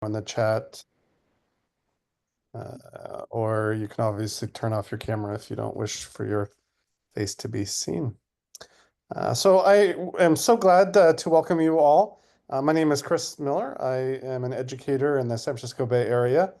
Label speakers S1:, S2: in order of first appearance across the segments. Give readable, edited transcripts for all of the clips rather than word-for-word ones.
S1: in the chat, or you can obviously turn off your camera if you don't wish for your face to be seen. So I am so glad to welcome you all. My name is Chris Miller. I am an educator in the San Francisco Bay Area,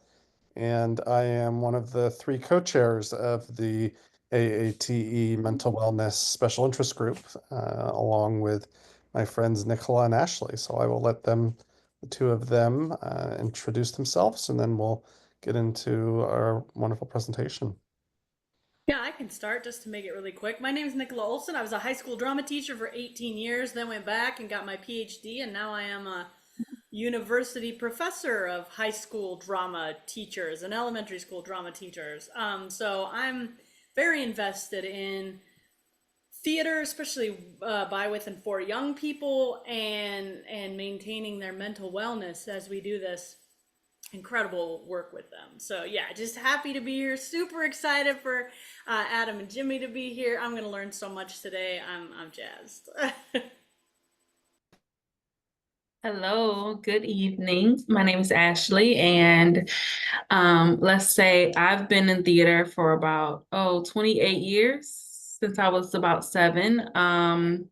S1: and I am one of the three co-chairs of the AATE Mental Wellness Special Interest Group, along with my friends Nicola and Ashley. So I will let them, the two of them, introduce themselves, and then we'll get into our wonderful presentation.
S2: Yeah, I can start just to make it really quick. My name is Nicola Olson. I was a high school drama teacher for 18 years, then went back and got my PhD, and now I am a university professor of high school drama teachers and elementary school drama teachers. So I'm very invested in theater, especially by, with, and for young people, and maintaining their mental wellness as we do this incredible work with them. So yeah, just happy to be here. Super excited for Adam and Jimmy to be here. I'm gonna learn so much today. I'm jazzed.
S3: Hello, good evening. My name is Ashley, and let's say I've been in theater for about 28 years, since I was about 7.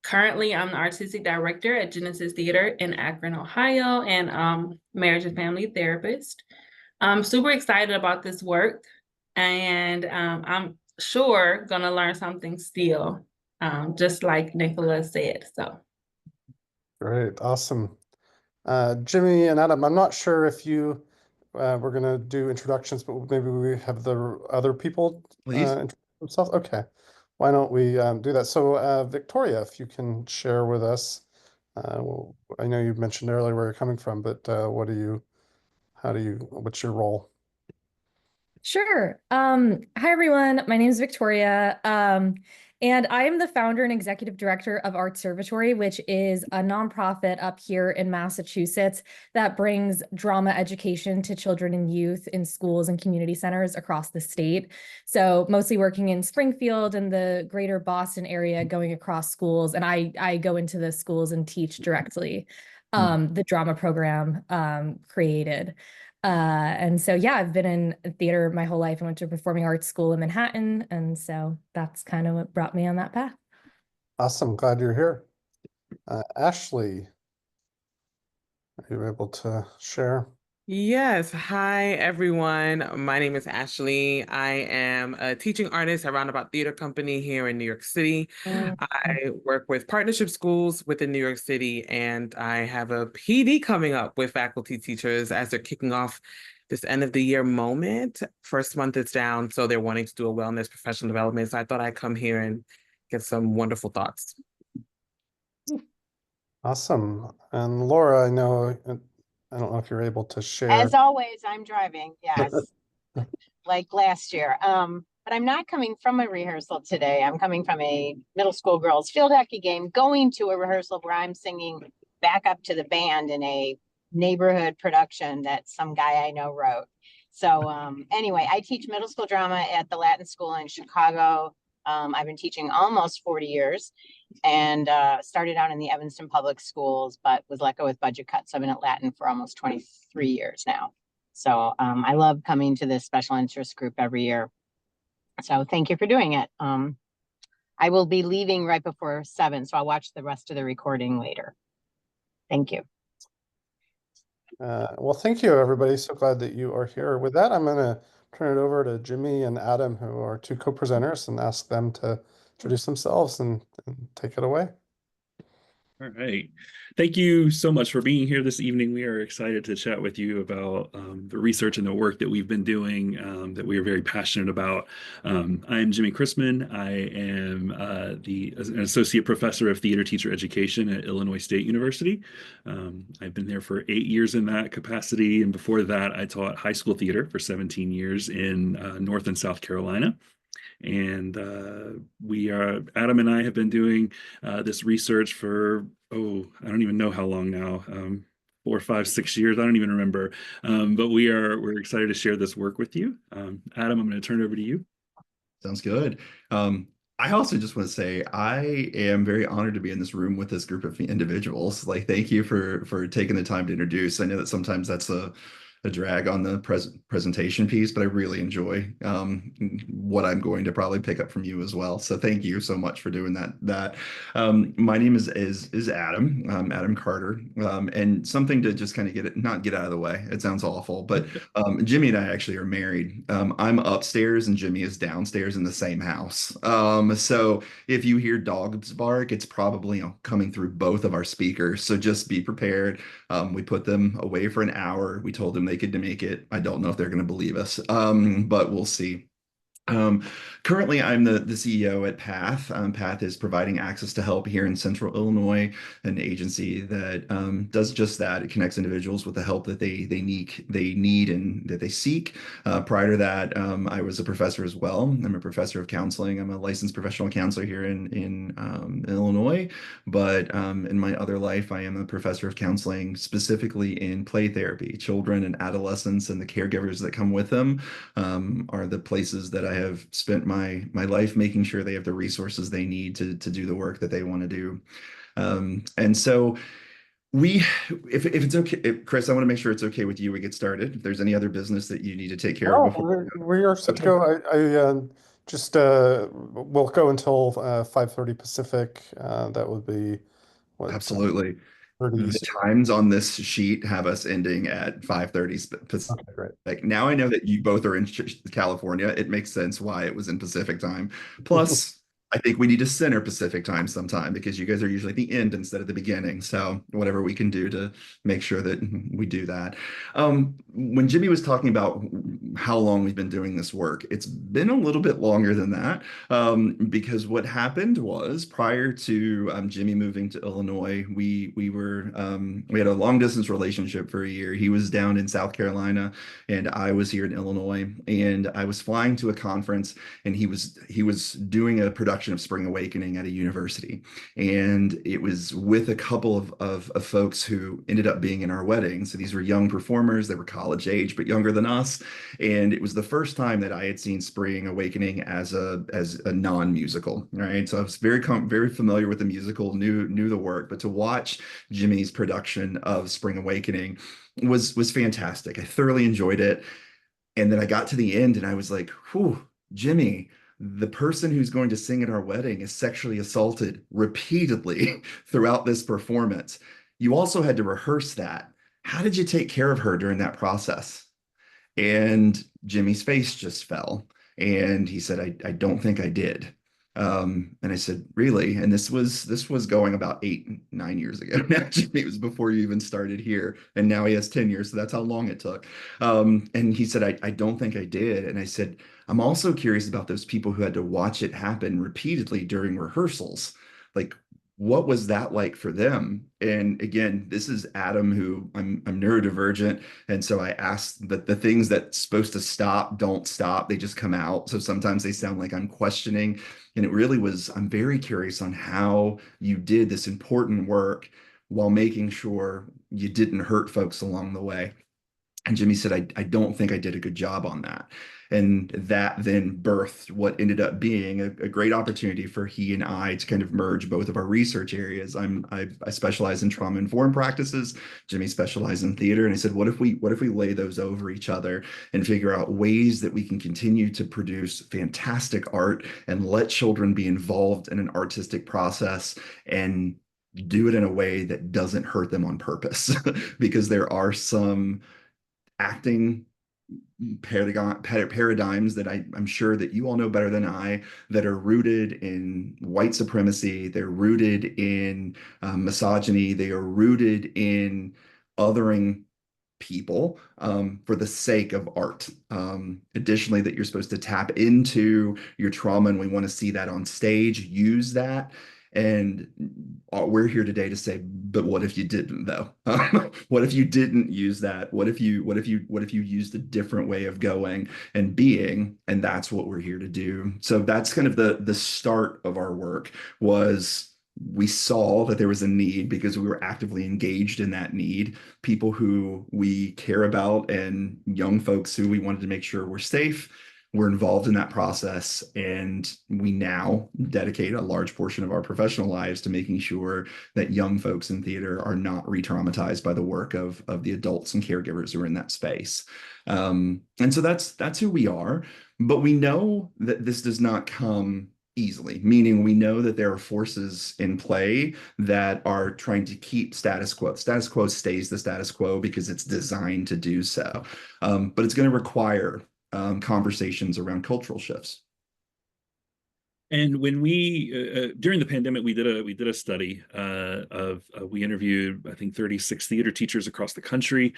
S3: Currently, I'm the artistic director at Genesis Theater in Akron, Ohio, and marriage and family therapist. I'm super excited about this work, and I'm sure gonna learn something still, just like Nicola said. So.
S1: Great, awesome. Jimmy and Adam, I'm not sure if you we're going to do introductions, but maybe we have the other people
S4: Please.
S1: introduce themselves. Okay, why don't we do that? So Victoria, if you can share with us, well, I know you mentioned earlier where you're coming from, but what's your role?
S5: Sure. Hi, everyone. My name is Victoria, and I am the founder and executive director of Art Servitory, which is a nonprofit up here in Massachusetts that brings drama education to children and youth in schools and community centers across the state. So mostly working in Springfield and the greater Boston area, going across schools, and I go into the schools and teach directly the drama program created. And so, yeah, I've been in theater my whole life. I went to a performing arts school in Manhattan. And so that's kind of what brought me on that path.
S1: Awesome, glad you're here. Ashley, are you able to share?
S6: Yes. Hi, everyone. My name is Ashley. I am a teaching artist at Roundabout Theater Company here in New York City. I work with partnership schools within New York City, and I have a PD coming up with faculty teachers as they're kicking off this end of the year moment. First month is down, so they're wanting to do a wellness professional development. So I thought I'd come here and get some wonderful thoughts.
S1: Awesome. And Laura, I know, I don't know if you're able to share.
S7: As always, I'm driving, yes, like last year. But I'm not coming from a rehearsal today. I'm coming from a middle school girls field hockey game, going to a rehearsal where I'm singing back up to the band in a neighborhood production that some guy I know wrote. So anyway, I teach middle school drama at the Latin School in Chicago. I've been teaching almost 40 years and started out in the Evanston Public Schools, but was let go with budget cuts. So I've been at Latin for almost 23 years now. So I love coming to this special interest group every year. So thank you for doing it. I will be leaving right before 7, so I'll watch the rest of the recording later. Thank you.
S1: Well, thank you, everybody. So glad that you are here. With that, I'm going to turn it over to Jimmy and Adam, who are two co-presenters, and ask them to introduce themselves and take it away.
S4: All right. Thank you so much for being here this evening. We are excited to chat with you about the research and the work that we've been doing that we are very passionate about. I am Jimmy Chrisman. I am an associate professor of theater teacher education at Illinois State University. I've been there for 8 years in that capacity. And before that, I taught high school theater for 17 years in North and South Carolina. And Adam and I have been doing this research for, I don't even know how long now, 4, 5, 6 years. I don't even remember. But we're excited to share this work with you. Adam, I'm going to turn it over to you.
S8: Sounds good. I also just want to say I am very honored to be in this room with this group of individuals. Like, thank you for taking the time to introduce. I know that sometimes that's a drag on the presentation piece, but I really enjoy what I'm going to probably pick up from you as well. So thank you so much for doing that. My name is Adam, Adam Carter, and something to just kind of not get out of the way. It sounds awful, but Jimmy and I actually are married. I'm upstairs and Jimmy is downstairs in the same house. So if you hear dogs bark, it's probably, coming through both of our speakers. So just be prepared. We put them away for an hour. We told them they could make it. I don't know if they're going to believe us, but we'll see. Um, Currently, I'm the CEO at Path. Path is providing access to help here in Central Illinois, an agency that does just that. It connects individuals with the help that they need and that they seek. Prior to that, I was a professor as well. I'm a professor of counseling. I'm a licensed professional counselor here in Illinois. But in my other life, I am a professor of counseling, specifically in play therapy. Children and adolescents and the caregivers that come with them are the places that I have spent my life making sure they have the resources they need to do the work that they want to do. And so if it's okay, Chris, I want to make sure it's okay with you. We get started. If there's any other business that you need to take care of
S1: No,
S8: before.
S1: we are set to go. I just we'll go until 5:30 Pacific. That would be what
S8: Absolutely.
S1: 30
S8: The
S1: Eastern.
S8: times on this sheet have us ending at 5:30 Pacific.
S1: Okay, great.
S8: Now I know that you both are in California. It makes sense why it was in Pacific time. Plus, I think we need to center Pacific time sometime because you guys are usually at the end instead of the beginning. So whatever we can do to make sure that we do that. When Jimmy was talking about how long we've been doing this work, it's been a little bit longer than that. Because what happened was prior to Jimmy moving to Illinois, we had a long distance relationship for a year. He was down in South Carolina and I was here in Illinois, and I was flying to a conference and he was doing a production of Spring Awakening at a university, and it was with a couple of folks who ended up being in our wedding. So these were young performers. They were college age but younger than us, and it was the first time that I had seen Spring Awakening as a non-musical, right? So I was very familiar with the musical, knew the work, but to watch Jimmy's production of Spring Awakening was fantastic. I thoroughly enjoyed it. And then I got to the end and I was like, whew, Jimmy, the person who's going to sing at our wedding is sexually assaulted repeatedly throughout this performance. You also had to rehearse that. How did you take care of her during that process? And Jimmy's face just fell. And he said, I don't think I did. And I said, really? And this was going about 8, 9 years ago. Now, Jimmy, it was before you even started here. And now he has 10 years. So that's how long it took. And he said, I don't think I did. And I said, I'm also curious about those people who had to watch it happen repeatedly during rehearsals. Like, what was that like for them? And again, this is Adam, who I'm neurodivergent. And so I asked that the things that's supposed to stop don't stop. They just come out. So sometimes they sound like I'm questioning. And it really was, I'm very curious on how you did this important work while making sure you didn't hurt folks along the way. And Jimmy said, I don't think I did a good job on that. And that then birthed what ended up being a great opportunity for he and I to kind of merge both of our research areas. I specialize in trauma-informed practices. Jimmy specialized in theater. And I said, what if we lay those over each other and figure out ways that we can continue to produce fantastic art and let children be involved in an artistic process and do it in a way that doesn't hurt them on purpose? Because there are some acting paradigms that I'm sure that you all know better than I, that are rooted in white supremacy. They're rooted in misogyny. They are rooted in othering people for the sake of art. Additionally, that you're supposed to tap into your trauma, and we want to see that on stage, use that. And we're here today to say, but what if you didn't, though? What if you didn't use that? What if you used a different way of going and being? And that's what we're here to do. So that's kind of the start of our work. Was we saw that there was a need because we were actively engaged in that need. People who we care about and young folks who we wanted to make sure were safe. we're involved in that process, and we now dedicate a large portion of our professional lives to making sure that young folks in theater are not re-traumatized by the work of the adults and caregivers who are in that space. And so that's who we are. But we know that this does not come easily, meaning we know that there are forces in play that are trying to keep status quo. Status quo stays the status quo because it's designed to do so. But it's going to require conversations around cultural shifts.
S4: And when we during the pandemic, we did a study of we interviewed, I think, 36 theater teachers across the country,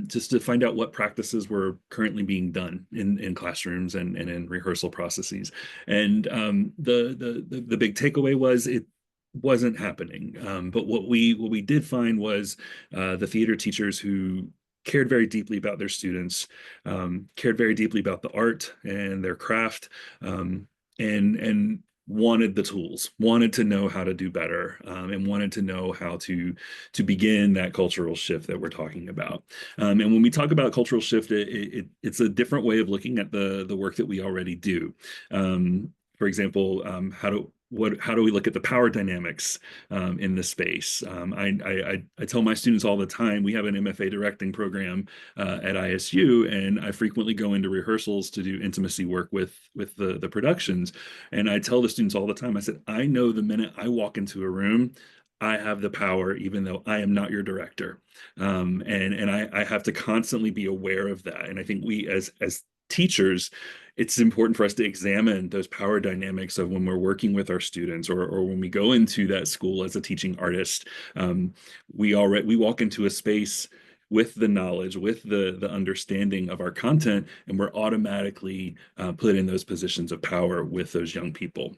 S4: just to find out what practices were currently being done in classrooms and in rehearsal processes. And the big takeaway was it wasn't happening. But what we did find was the theater teachers who cared very deeply about their students, cared very deeply about the art and their craft. And wanted the tools, wanted to know how to do better, and wanted to know how to begin that cultural shift that we're talking about. And when we talk about cultural shift, it's a different way of looking at the work that we already do. For example, how do we look at the power dynamics in the space? I tell my students all the time, we have an MFA directing program at ISU, and I frequently go into rehearsals to do intimacy work with the productions. And I tell the students all the time, I said, I know the minute I walk into a room, I have the power, even though I am not your director. And I have to constantly be aware of that. And I think we as teachers, it's important for us to examine those power dynamics of when we're working with our students, or when we go into that school as a teaching artist. We walk into a space with the knowledge, with the understanding of our content, and we're automatically put in those positions of power with those young people.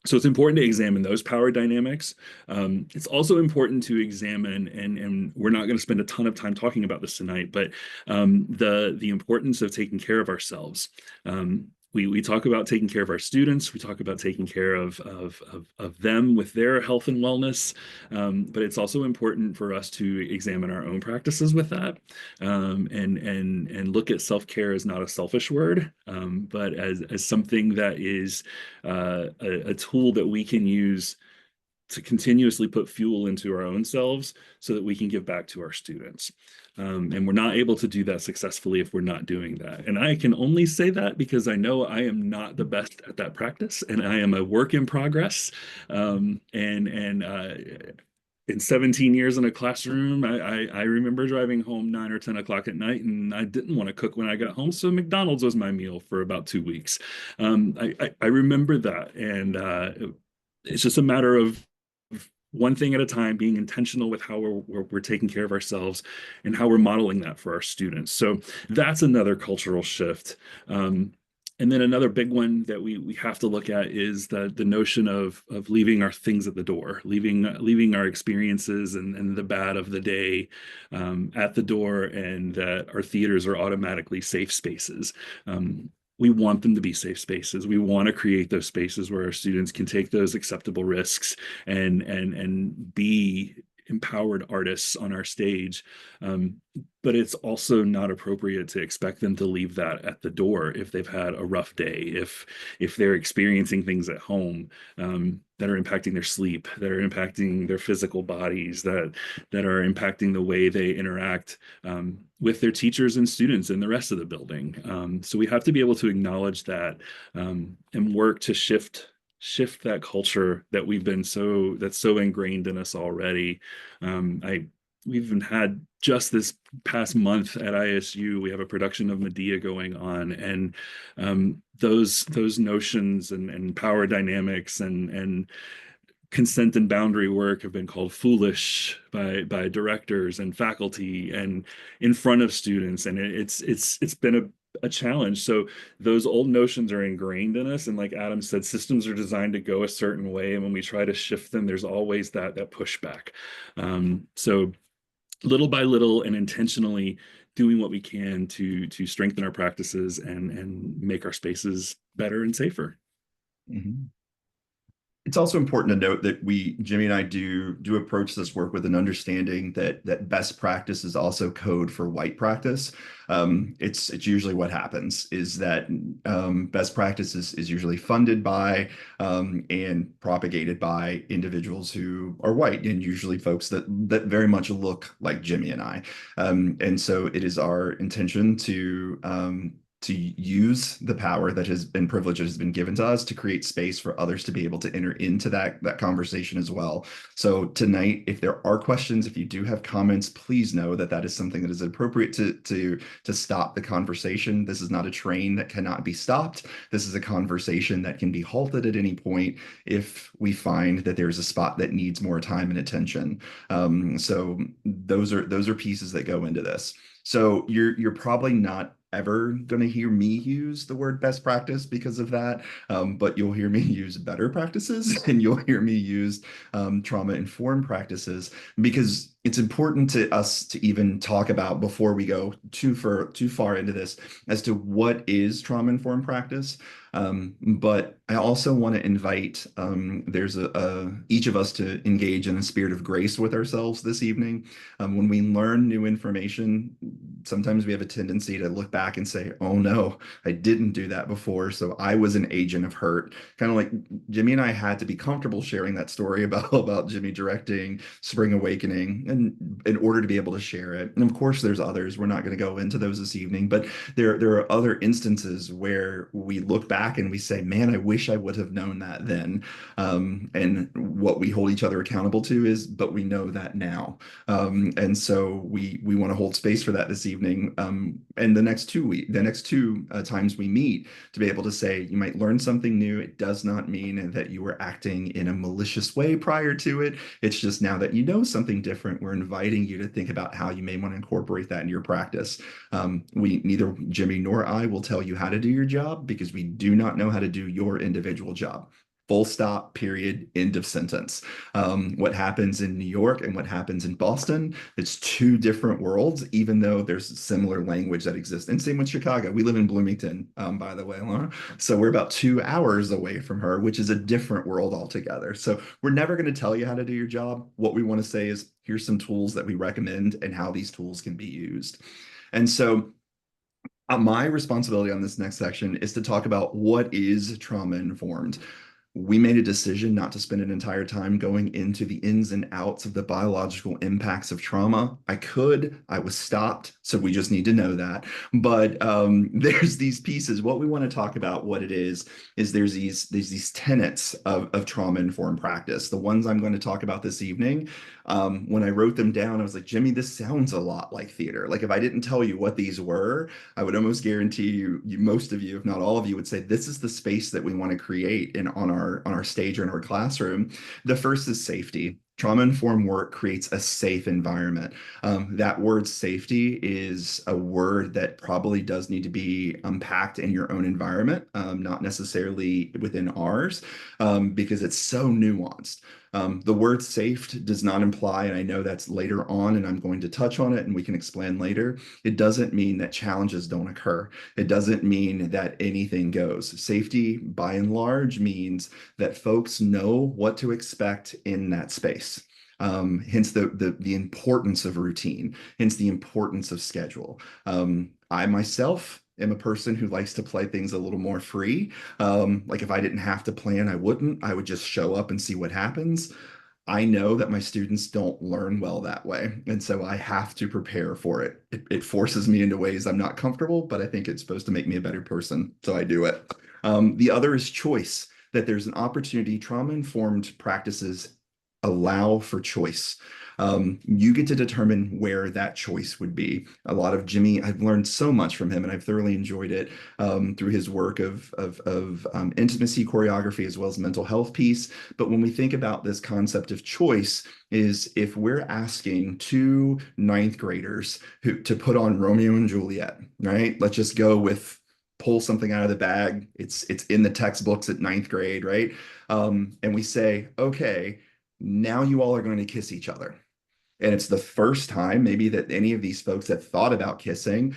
S4: So it's important to examine those power dynamics. It's also important to examine, and we're not going to spend a ton of time talking about this tonight, but the importance of taking care of ourselves. We talk about taking care of our students. We talk about taking care of them with their health and wellness. But it's also important for us to examine our own practices with that, and look at self-care as not a selfish word, but as something that is a tool that we can use to continuously put fuel into our own selves so that we can give back to our students. And we're not able to do that successfully if we're not doing that. And I can only say that because I know I am not the best at that practice, and I am a work in progress. In 17 years in a classroom, I remember driving home 9 or 10 o'clock at night, and I didn't want to cook when I got home, so McDonald's was my meal for about 2 weeks. I remember that, and it's just a matter of one thing at a time, being intentional with how we're taking care of ourselves and how we're modeling that for our students. So that's another cultural shift. And then another big one that we have to look at is the notion of leaving our things at the door, leaving our experiences and the bad of the day at the door, and that our theaters are automatically safe spaces. We want them to be safe spaces. We want to create those spaces where our students can take those acceptable risks and be empowered artists on our stage. But it's also not appropriate to expect them to leave that at the door if they've had a rough day, if they're experiencing things at home that are impacting their sleep, that are impacting their physical bodies, that are impacting the way they interact with their teachers and students and the rest of the building. So we have to be able to acknowledge that and work to shift that culture that that's so ingrained in us already. We've even had, just this past month at ISU, we have a production of Medea going on, and those notions and power dynamics and consent and boundary work have been called foolish by directors and faculty and in front of students, and it's been a challenge. So those old notions are ingrained in us, and like Adam said, systems are designed to go a certain way, and when we try to shift them, there's always that pushback. So little by little and intentionally doing what we can to strengthen our practices and make our spaces better and safer.
S8: Mm-hmm. It's also important to note that Jimmy and I do approach this work with an understanding that best practice is also code for white practice. It's usually what happens is that best practice is usually funded by and propagated by individuals who are white, and usually folks that very much look like Jimmy and I. And so it is our intention to use the power that has been privilege that has been given to us to create space for others to be able to enter into that conversation as well. So tonight, if there are questions, if you do have comments, please know that that is something that is appropriate to stop the conversation. This is not a train that cannot be stopped. This is a conversation that can be halted at any point if we find that there's a spot that needs more time and attention. So those are pieces that go into this. So you're probably not ever going to hear me use the word best practice because of that, but you'll hear me use better practices and you'll hear me use trauma-informed practices, because it's important to us to even talk about, before we go too far into this, as to what is trauma-informed practice. But I also want to invite there's each of us to engage in a spirit of grace with ourselves this evening. When we learn new information, sometimes we have a tendency to look back and say, oh no, I didn't do that before, so I was an agent of hurt. Kind of like Jimmy and I had to be comfortable sharing that story about Jimmy directing Spring Awakening, and in order to be able to share it. And of course, there's others. We're not going to go into those this evening, but there are other instances where we look back and we say, man, I wish I would have known that then. And what we hold each other accountable to is, but we know that now. And so we want to hold space for that this evening. And the next two times we meet, to be able to say, you might learn something new. It does not mean that you were acting in a malicious way prior to it. It's just now that you know something different, we're inviting you to think about how you may want to incorporate that in your practice. Neither Jimmy nor I will tell you how to do your job, because we do not know how to do your individual job. Full stop, period, end of sentence. What happens in New York and what happens in Boston, it's two different worlds, even though there's similar language that exists. And same with Chicago. We live in Bloomington, by the way, Laura. So we're about 2 hours away from her, which is a different world altogether. So we're never going to tell you how to do your job. What we want to say is, here's some tools that we recommend and how these tools can be used. And so my responsibility on this next section is to talk about what is trauma-informed. We made a decision not to spend an entire time going into the ins and outs of the biological impacts of trauma. I was stopped, so we just need to know that. But there's these pieces. What we want to talk about, what it is there's these tenets of trauma-informed practice. The ones I'm going to talk about this evening, when I wrote them down, I was like, Jimmy, this sounds a lot like theater. Like, if I didn't tell you what these were, I would almost guarantee you, most of you, if not all of you, would say this is the space that we want to create on our stage or in our classroom. The first is safety. Trauma-informed work creates a safe environment. That word safety is a word that probably does need to be unpacked in your own environment, not necessarily within ours, because it's so nuanced. The word safe does not imply, and I know that's later on, and I'm going to touch on it and we can explain later, it doesn't mean that challenges don't occur. It doesn't mean that anything goes. Safety, by and large, means that folks know what to expect in that space. Hence the importance of routine, hence the importance of schedule. I myself am a person who likes to play things a little more free. Like, if I didn't have to plan, I wouldn't. I would just show up and see what happens. I know that my students don't learn well that way, and so I have to prepare for it. It forces me into ways I'm not comfortable, but I think it's supposed to make me a better person, so I do it. The other is choice, that there's an opportunity. Trauma-informed practices allow for choice. You get to determine where that choice would be. A lot of Jimmy, I've learned so much from him, and I've thoroughly enjoyed it through his work of intimacy choreography, as well as mental health piece. But when we think about this concept of choice, is if we're asking two ninth graders to put on Romeo and Juliet, right? Let's just go with pull something out of the bag. It's in the textbooks at ninth grade, right? And we say, okay, now you all are going to kiss each other. And it's the first time maybe that any of these folks have thought about kissing.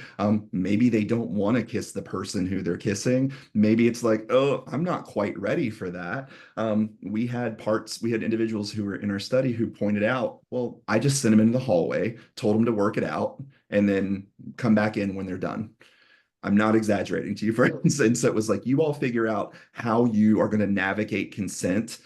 S8: Maybe they don't want to kiss the person who they're kissing. Maybe it's like, oh, I'm not quite ready for that. We had individuals who were in our study who pointed out, well, I just sent them into the hallway, told them to work it out, and then come back in when they're done. I'm not exaggerating to you, friends. And so it was like, you all figure out how you are going to navigate consent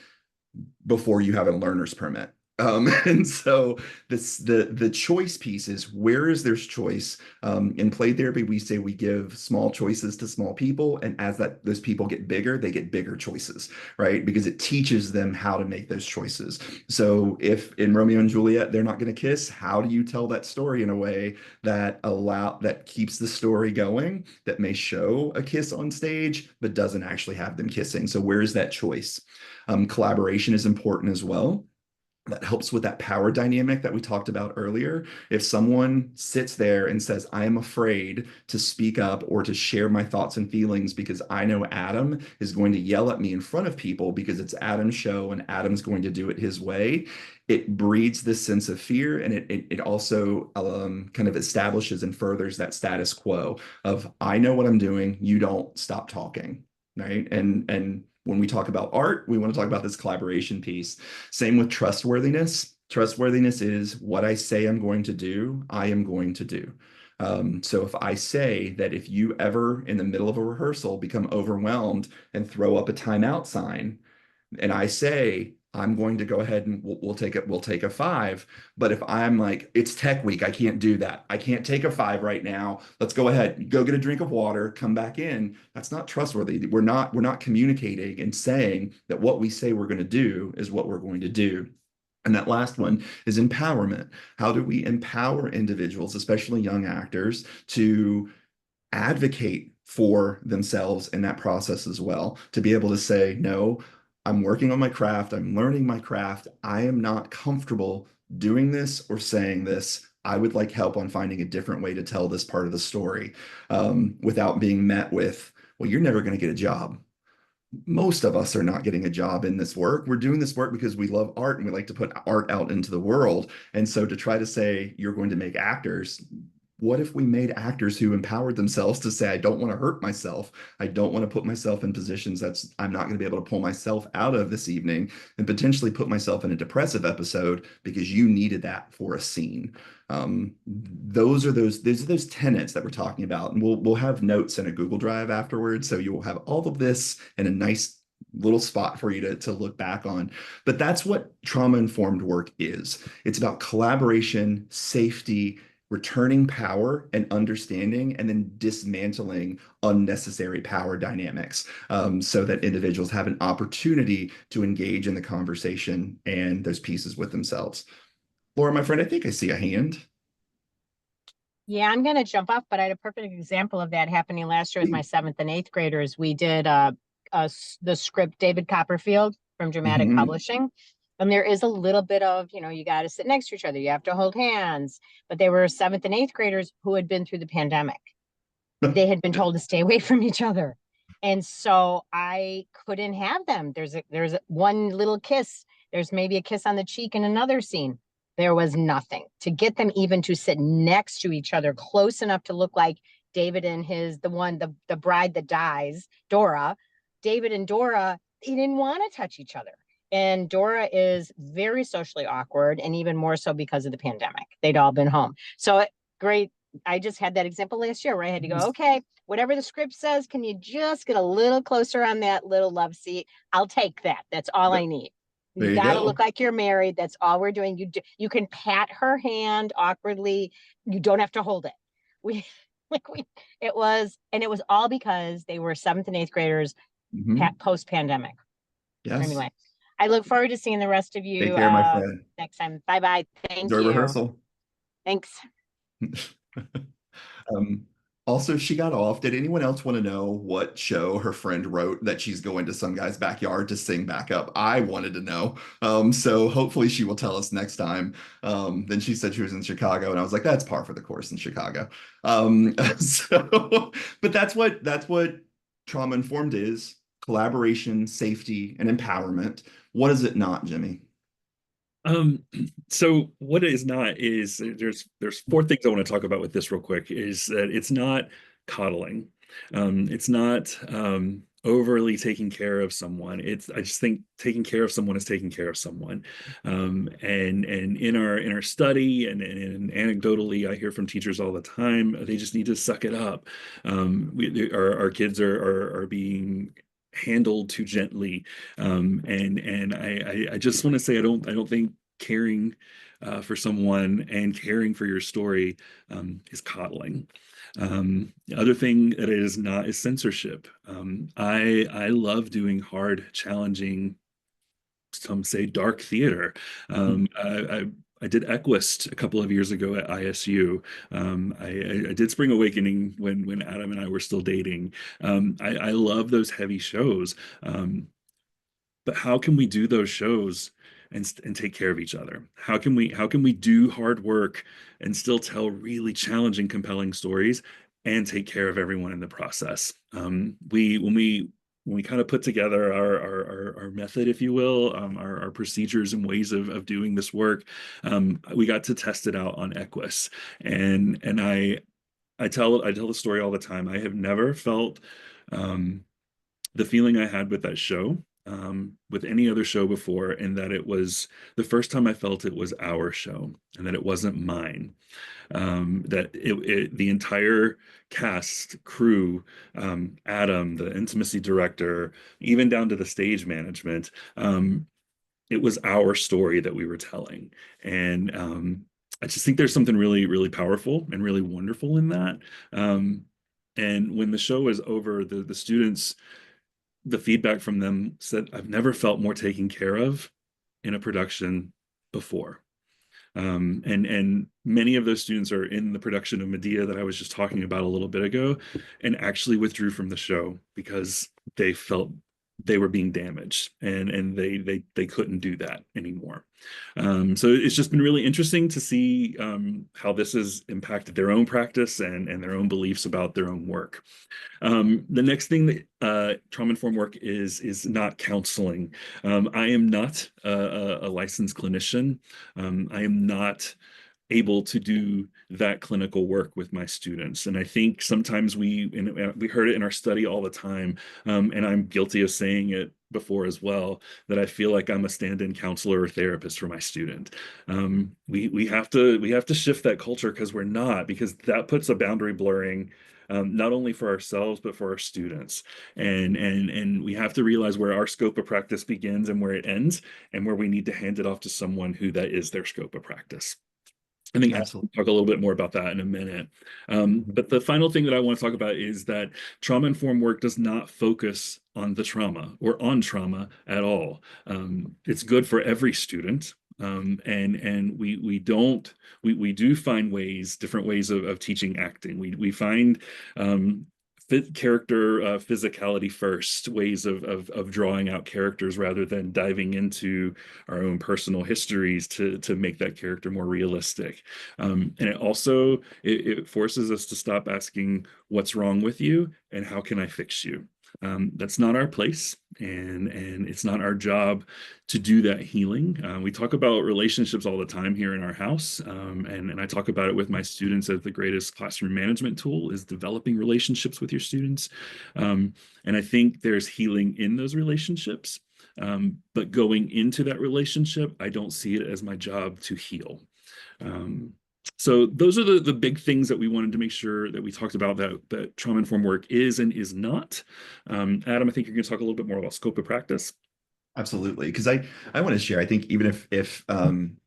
S8: before you have a learner's permit. And so the choice piece is, where is there's choice? In play therapy, we say we give small choices to small people, and as those people get bigger, they get bigger choices, right? Because it teaches them how to make those choices. So if in Romeo and Juliet they're not going to kiss, how do you tell that story in a way that keeps the story going, that may show a kiss on stage but doesn't actually have them kissing? So where's that choice? Collaboration is important as well. That helps with that power dynamic that we talked about earlier. If someone sits there and says, I am afraid to speak up or to share my thoughts and feelings because I know Adam is going to yell at me in front of people because it's Adam's show and Adam's going to do it his way, it breeds this sense of fear, and it also kind of establishes and furthers that status quo of, I know what I'm doing, you don't, stop talking, right? And when we talk about art, we want to talk about this collaboration piece. Same with trustworthiness. Trustworthiness is, what I say I'm going to do, I am going to do. So if I say that if you ever in the middle of a rehearsal become overwhelmed and throw up a timeout sign, and I say, I'm going to go ahead and we'll take a 5. But if I'm like, it's tech week, I can't do that. I can't take a 5 right now. Let's go ahead, go get a drink of water, come back in. That's not trustworthy. We're not communicating and saying that what we say we're going to do is what we're going to do. And that last one is empowerment. How do we empower individuals, especially young actors, to advocate for themselves in that process as well, to be able to say, no, I'm working on my craft, I'm learning my craft, I am not comfortable doing this or saying this. I would like help on finding a different way to tell this part of the story, without being met with, well, you're never going to get a job. Most of us are not getting a job in this work. We're doing this work because we love art and we like to put art out into the world. And so to try to say you're going to make actors, what if we made actors who empowered themselves to say, I don't want to hurt myself. I don't want to put myself in positions I'm not going to be able to pull myself out of this evening, and potentially put myself in a depressive episode because you needed that for a scene. Those are those tenets that we're talking about. And we'll have notes in a Google Drive afterwards. So you will have all of this in a nice little spot for you to look back on. But that's what trauma-informed work is. It's about collaboration, safety, returning power and understanding, and then dismantling unnecessary power dynamics, so that individuals have an opportunity to engage in the conversation and those pieces with themselves. Laura, my friend, I think I see a hand.
S7: Yeah, I'm going to jump off, but I had a perfect example of that happening last year with my 7th and 8th graders. We did the script David Copperfield from Dramatic Publishing. And there is a little bit of, you got to sit next to each other. You have to hold hands. But they were 7th and 8th graders who had been through the pandemic. They had been told to stay away from each other. And so I couldn't have them. There's one little kiss. There's maybe a kiss on the cheek in another scene. There was nothing to get them even to sit next to each other, close enough to look like David and the bride that dies, Dora. David and Dora, they didn't want to touch each other. And Dora is very socially awkward, and even more so because of the pandemic. They'd all been home. So great. I just had that example last year where I had to go, okay, whatever the script says, can you just get a little closer on that little love seat? I'll take that. That's all I need. You got to look like you're married. That's all we're doing. You can pat her hand awkwardly. You don't have to hold it. It was all because they were 7th and 8th graders post pandemic.
S8: Yes.
S7: Anyway, I look forward to seeing the rest of you
S8: Take care, my friend.
S7: next time. Bye-bye. Thank
S8: Enjoy
S7: you.
S8: rehearsal.
S7: Thanks.
S8: Also, she got off. Did anyone else want to know what show her friend wrote that she's going to some guy's backyard to sing back up? I wanted to know. So hopefully she will tell us next time. Then she said she was in Chicago, and I was like, that's par for the course in Chicago. But that's what trauma informed is: collaboration, safety, and empowerment. What is it not, Jimmy?
S4: Um, so what it is not is there's four things I want to talk about with this real quick is that it's not coddling. It's not overly taking care of someone. I just think taking care of someone is taking care of someone. And in our study and anecdotally, I hear from teachers all the time, they just need to suck it up. Our kids are being handled too gently, and I just want to say I don't think caring for someone and caring for your story is coddling. The other thing that it is not is censorship. I love doing hard, challenging, some say dark theater. I did Equist a couple of years ago at ISU. I did Spring Awakening when Adam and I were still dating. I love those heavy shows. But how can we do those shows and take care of each other? How can we do hard work and still tell really challenging, compelling stories and take care of everyone in the process? We when we kind of put together our method, if you will, our procedures and ways of doing this work, we got to test it out on Equus, and I tell the story all the time. I have never felt the feeling I had with that show, with any other show before, and that it was the first time I felt it was our show and that it wasn't mine. The entire cast, crew, Adam, the intimacy director, even down to the stage management, it was our story that we were telling. And I just think there's something really, really powerful and really wonderful in that. And when the show was over, the students, the feedback from them said, I've never felt more taken care of in a production before. And many of those students are in the production of Medea that I was just talking about a little bit ago, and actually withdrew from the show because they felt they were being damaged, and they couldn't do that anymore. So it's just been really interesting to see how this has impacted their own practice and their own beliefs about their own work. The next thing that trauma-informed work is not counseling. I am not a licensed clinician. I am not able to do that clinical work with my students. And I think sometimes we heard it in our study all the time, and I'm guilty of saying it before as well, that I feel like I'm a stand-in counselor or therapist for my student. We have to shift that culture, because we're not, because that puts a boundary blurring, not only for ourselves but for our students, and we have to realize where our scope of practice begins and where it ends, and where we need to hand it off to someone who that is their scope of practice. I think I'll talk a little bit more about that in a minute. But the final thing that I want to talk about is that trauma-informed work does not focus on the trauma or on trauma at all. It's good for every student. And we do find ways, different ways of teaching acting. We find character physicality first, ways of drawing out characters rather than diving into our own personal histories to make that character more realistic. And it forces us to stop asking what's wrong with you and how can I fix you. That's not our place, and it's not our job to do that healing. We talk about relationships all the time here in our house, and I talk about it with my students as the greatest classroom management tool is developing relationships with your students. And I think there's healing in those relationships, but going into that relationship, I don't see it as my job to heal. So those are the big things that we wanted to make sure that we talked about, that trauma-informed work is and is not. Adam, I think you're going to talk a little bit more about scope of practice.
S8: Absolutely, because I want to share. I think even if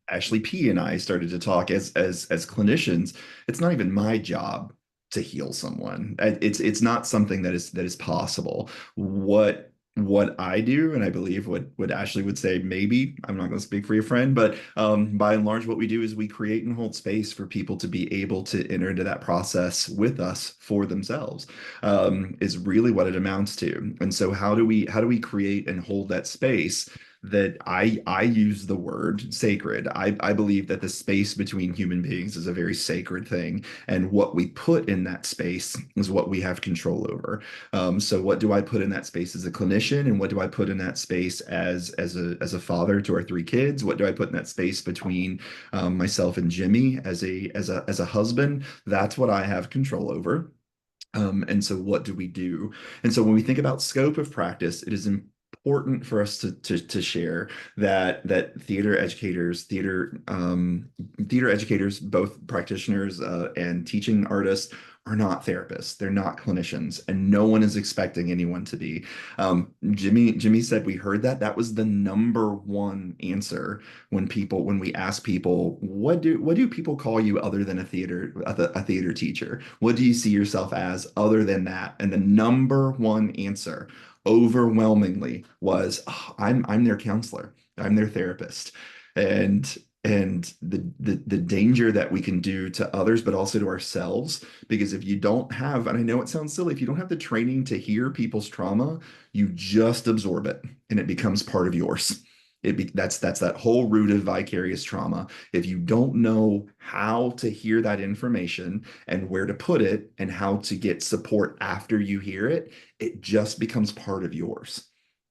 S8: Ashley P and I started to talk as clinicians, it's not even my job to heal someone. It's not something that is possible. What I do, and I believe what Ashley would say, maybe, I'm not going to speak for your friend, but by and large, what we do is we create and hold space for people to be able to enter into that process with us for themselves, is really what it amounts to. And so how do we create and hold that space that I use the word sacred. I believe that the space between human beings is a very sacred thing, and what we put in that space is what we have control over. So what do I put in that space as a clinician, and what do I put in that space as a father to our three kids? What do I put in that space between myself and Jimmy as a husband? That's what I have control over. And so what do we do? And so when we think about scope of practice, it is important for us to share that theater educators, both practitioners and teaching artists, are not therapists. They're not clinicians, and no one is expecting anyone to be. Jimmy said we heard that. That was the number one answer when we ask people, what do people call you other than a theater teacher? What do you see yourself as other than that? And the number one answer overwhelmingly was, "Oh, I'm their counselor. I'm their therapist." And the danger that we can do to others, but also to ourselves, because if you don't have, and I know it sounds silly, if you don't have the training to hear people's trauma, you just absorb it and it becomes part of yours. That's that whole root of vicarious trauma. If you don't know how to hear that information and where to put it and how to get support after you hear it, it just becomes part of yours.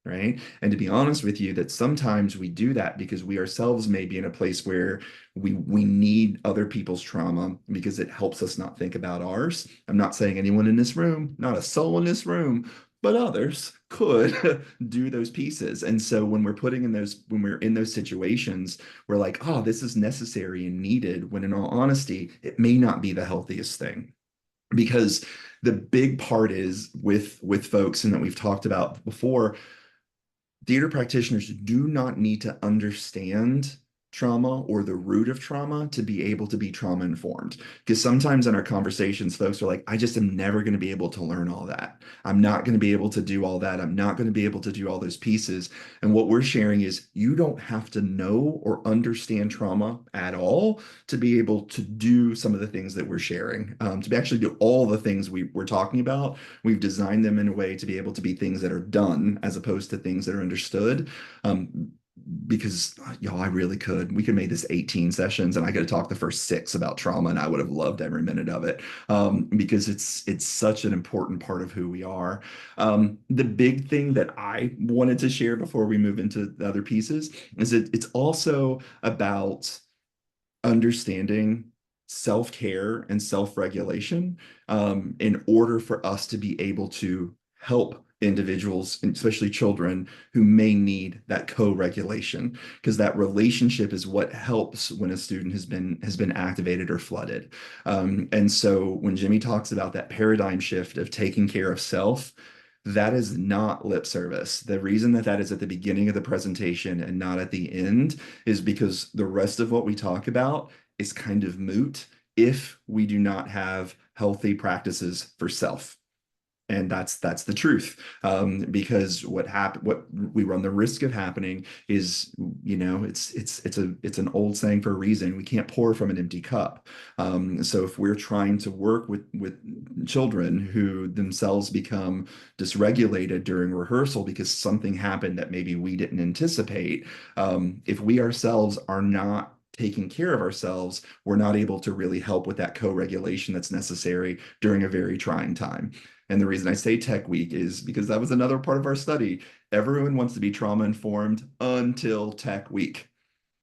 S8: Right. And to be honest with you, that sometimes we do that because we ourselves may be in a place where we need other people's trauma because it helps us not think about ours. I'm not saying anyone in this room, not a soul in this room, but others could do those pieces. And so when we're in those situations, we're like, oh, this is necessary and needed, when in all honesty, it may not be the healthiest thing. Because the big part is with folks, and that we've talked about before, theater practitioners do not need to understand trauma or the root of trauma to be able to be trauma informed. Because sometimes in our conversations, folks are like, I just am never going to be able to learn all that. I'm not going to be able to do all that. I'm not going to be able to do all those pieces. And what we're sharing is you don't have to know or understand trauma at all to be able to do some of the things that we're sharing, to actually do all the things we're talking about. We've designed them in a way to be able to be things that are done as opposed to things that are understood. Because y'all, we could make this 18 sessions and I could have talked the first 6 about trauma, and I would have loved every minute of it, because it's such an important part of who we are. The big thing that I wanted to share before we move into the other pieces is that it's also about understanding self-care and self-regulation, in order for us to be able to help individuals, especially children, who may need that co-regulation, because that relationship is what helps when a student has been activated or flooded. And so when Jimmy talks about that paradigm shift of taking care of self, that is not lip service. The reason that is at the beginning of the presentation and not at the end is because the rest of what we talk about is kind of moot if we do not have healthy practices for self. And that's the truth, because what we run the risk of happening is, it's an old saying for a reason. We can't pour from an empty cup. So if we're trying to work with children who themselves become dysregulated during rehearsal because something happened that maybe we didn't anticipate, if we ourselves are not taking care of ourselves, we're not able to really help with that co-regulation that's necessary during a very trying time. And the reason I say Tech Week is because that was another part of our study. Everyone wants to be trauma informed until Tech Week.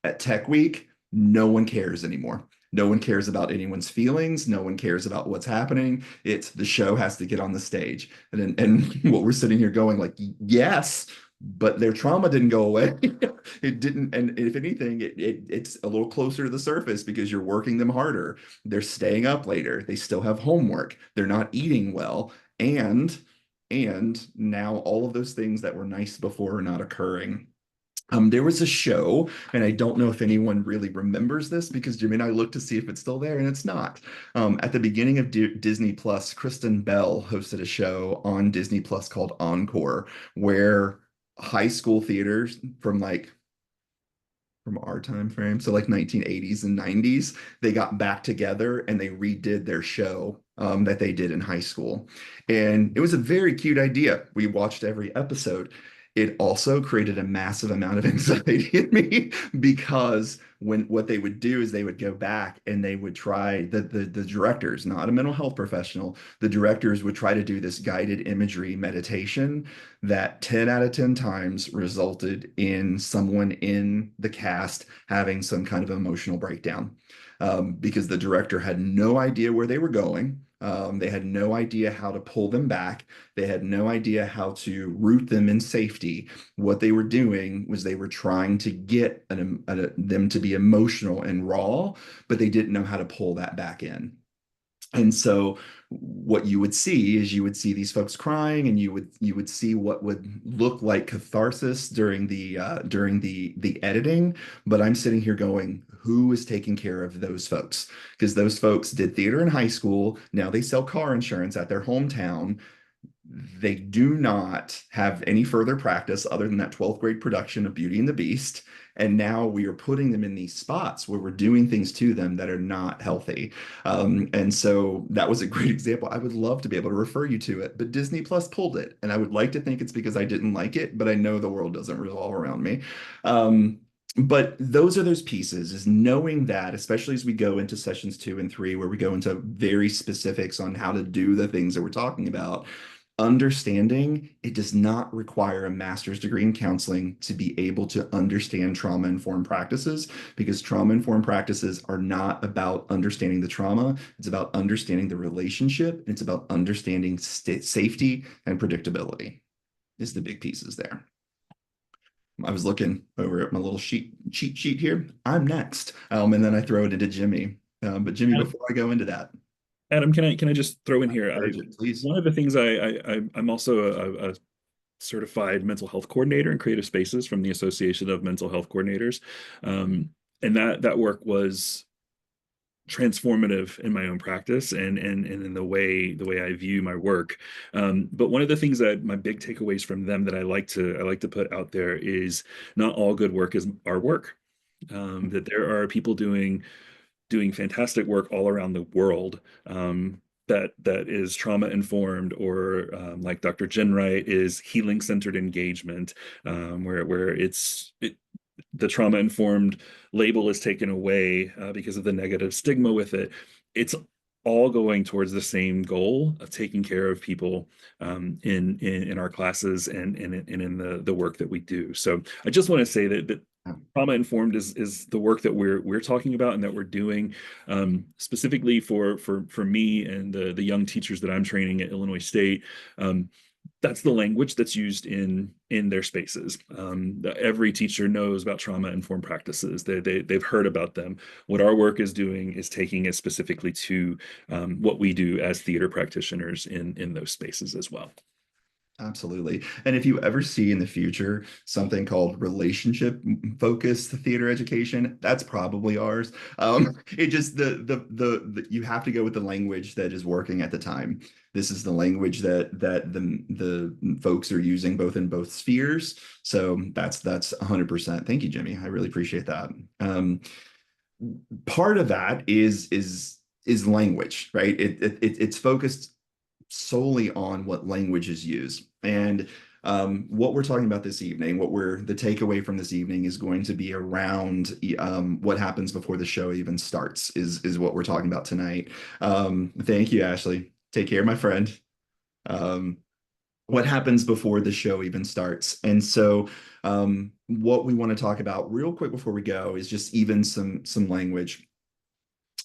S8: At Tech Week, no one cares anymore. No one cares about anyone's feelings. No one cares about what's happening. It's the show has to get on the stage. And what we're sitting here going like, yes, but their trauma didn't go away. It didn't. And if anything, it's a little closer to the surface because you're working them harder. They're staying up later. They still have homework. They're not eating well. And now all of those things that were nice before are not occurring. There was a show, and I don't know if anyone really remembers this because Jimmy and I looked to see if it's still there, and it's not. At the beginning of Disney Plus, Kristen Bell hosted a show on Disney Plus called Encore, where high school theaters from our time frame, so like 1980s and 90s, they got back together and they redid their show that they did in high school. And it was a very cute idea. We watched every episode. It also created a massive amount of anxiety in me because what they would do is they would go back and they would try the directors, not a mental health professional, the directors would try to do this guided imagery meditation that 10 out of 10 times resulted in someone in the cast having some kind of emotional breakdown, because the director had no idea where they were going. They had no idea how to pull them back. They had no idea how to root them in safety. What they were doing was they were trying to get them to be emotional and raw, but they didn't know how to pull that back in. And so what you would see is you would see these folks crying, and you would see what would look like catharsis during the editing. But I'm sitting here going, who is taking care of those folks? Because those folks did theater in high school. Now they sell car insurance at their hometown. They do not have any further practice other than that 12th grade production of Beauty and the Beast. And now we are putting them in these spots where we're doing things to them that are not healthy. And so that was a great example. I would love to be able to refer you to it, but Disney Plus pulled it. And I would like to think it's because I didn't like it, but I know the world doesn't revolve around me. But those are those pieces, is knowing that, especially as we go into sessions 2 and 3, where we go into very specifics on how to do the things that we're talking about. Understanding it does not require a master's degree in counseling to be able to understand trauma-informed practices, because trauma-informed practices are not about understanding the trauma. It's about understanding the relationship. And it's about understanding safety and predictability is the big pieces there. I was looking over at my little cheat sheet here. I'm next. And then I throw it into Jimmy. But Jimmy, before I go into that,
S4: Adam, can I just throw in here?
S8: please.
S4: One of the things I'm also a certified mental health coordinator in creative spaces from the Association of Mental Health Coordinators, and that work was transformative in my own practice and in the way I view my work. But one of the things that my big takeaways from them that I like to put out there is not all good work is our work. That there are people doing fantastic work all around the world, that is trauma informed, or like Dr. Jen Wright is healing centered engagement, where the trauma informed label is taken away because of the negative stigma with it. It's all going towards the same goal of taking care of people in our classes and in the work that we do. So I just want to say that trauma informed is the work that we're talking about and that we're doing, specifically for me and the young teachers that I'm training at Illinois State. That's the language that's used in their spaces. Every teacher knows about trauma informed practices. They've heard about them. What our work is doing is taking it specifically to what we do as theater practitioners in those spaces as well.
S8: Absolutely. And if you ever see in the future something called relationship focused theater education, that's probably ours. It just the you have to go with the language that is working at the time. This is the language that the folks are using both spheres. So that's 100%. Thank you, Jimmy. I really appreciate that. Part of that is language, right? It's focused solely on what language is used. And what we're talking about this evening, the takeaway from this evening is going to be around what happens before the show even starts is what we're talking about tonight. Thank you, Ashley. Take care, my friend. What happens before the show even starts? And so what we want to talk about real quick before we go is just even some language.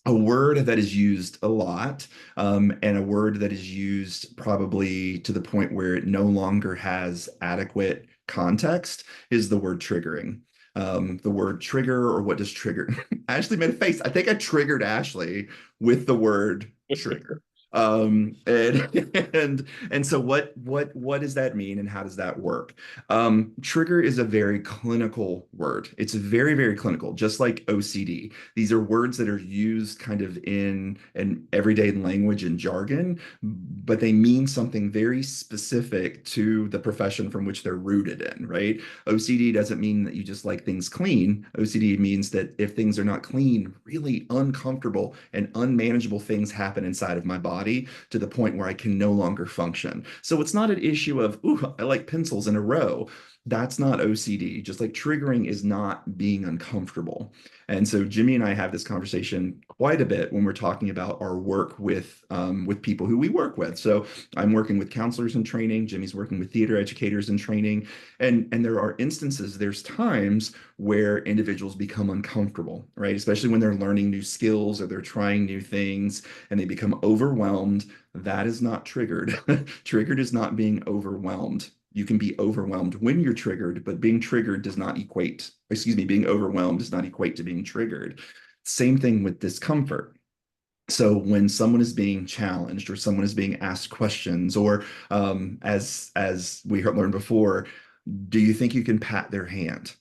S8: A word that is used a lot, and a word that is used probably to the point where it no longer has adequate context, is the word triggering. The word trigger, or what does trigger? Ashley made a face. I think I triggered Ashley with the word trigger. And so what does that mean, and how does that work? Trigger is a very clinical word. It's very, very clinical, just like OCD. These are words that are used kind of in an everyday language and jargon, but they mean something very specific to the profession from which they're rooted in, right? OCD doesn't mean that you just like things clean. OCD means that if things are not clean, really uncomfortable and unmanageable things happen inside of my body. body to the point where I can no longer function. So it's not an issue of, ooh, I like pencils in a row. That's not OCD. Just like triggering is not being uncomfortable. And so Jimmy and I have this conversation quite a bit when we're talking about our work with people who we work with. So I'm working with counselors in training. Jimmy's working with theater educators in training. And there are instances, there's times where individuals become uncomfortable, right? Especially when they're learning new skills or they're trying new things and they become overwhelmed. That is not triggered. Triggered is not being overwhelmed. You can be overwhelmed when you're triggered, but being triggered does not equate, excuse me, being overwhelmed does not equate to being triggered. Same thing with discomfort. So when someone is being challenged or someone is being asked questions, or as we learned before, do you think you can pat their hand?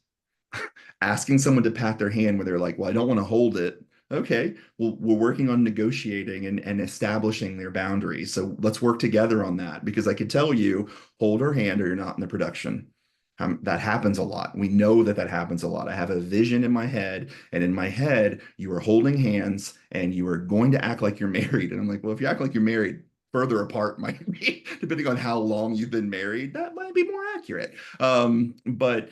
S8: Asking someone to pat their hand when they're like, well, I don't want to hold it. Okay, well, we're working on negotiating and establishing their boundaries. So let's work together on that, because I could tell you, hold her hand or you're not in the production. That happens a lot. We know that that happens a lot. I have a vision in my head, and in my head, you are holding hands and you are going to act like you're married. And I'm like, well, if you act like you're married, further apart might be, depending on how long you've been married, that might be more accurate. But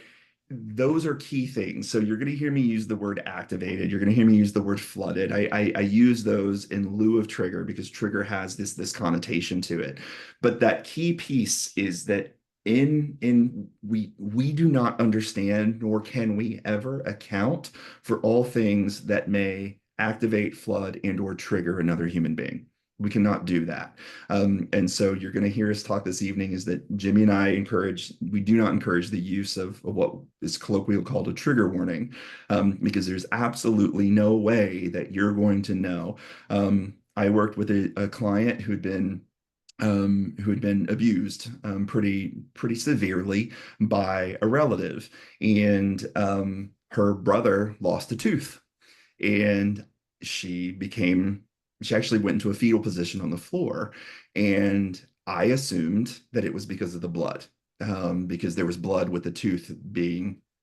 S8: those are key things. So you're going to hear me use the word activated. You're going to hear me use the word flooded. I use those in lieu of trigger because trigger has this connotation to it. But that key piece is that we do not understand, nor can we ever account for all things that may activate, flood, and or trigger another human being. We cannot do that. And so you're going to hear us talk this evening is that Jimmy and I we do not encourage the use of what is colloquially called a trigger warning, because there's absolutely no way that you're going to know. I worked with a client who had been abused pretty severely by a relative, and her brother lost a tooth, and she actually went into a fetal position on the floor, and I assumed that it was because of the blood, because there was blood with the tooth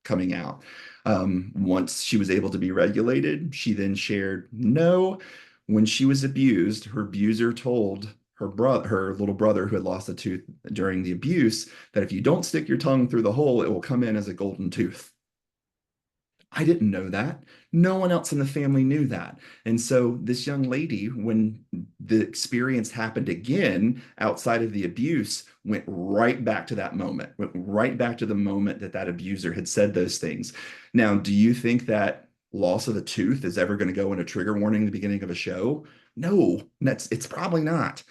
S8: coming out. Once she was able to be regulated, she then shared, no, when she was abused, her abuser told her little brother who had lost a tooth during the abuse, that if you don't stick your tongue through the hole, it will come in as a golden tooth. I didn't know that. No one else in the family knew that. And so this young lady, when the experience happened again outside of the abuse, went right back to that moment, went right back to the moment that abuser had said those things. Now, do you think that loss of a tooth is ever going to go in a trigger warning at the beginning of a show? No, it's probably not.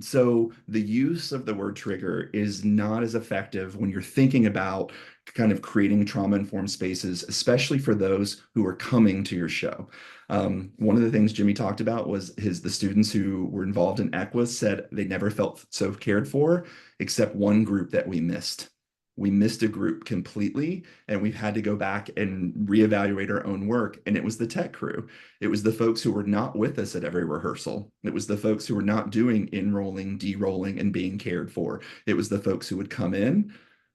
S8: So the use of the word trigger is not as effective when you're thinking about kind of creating trauma-informed spaces, especially for those who are coming to your show. One of the things Jimmy talked about was the students who were involved in Equus said they never felt so cared for, except one group that we missed. We missed a group completely, and we've had to go back and reevaluate our own work. And it was the tech crew. It was the folks who were not with us at every rehearsal. It was the folks who were not doing enrolling, de-rolling, and being cared for. It was the folks who would come in,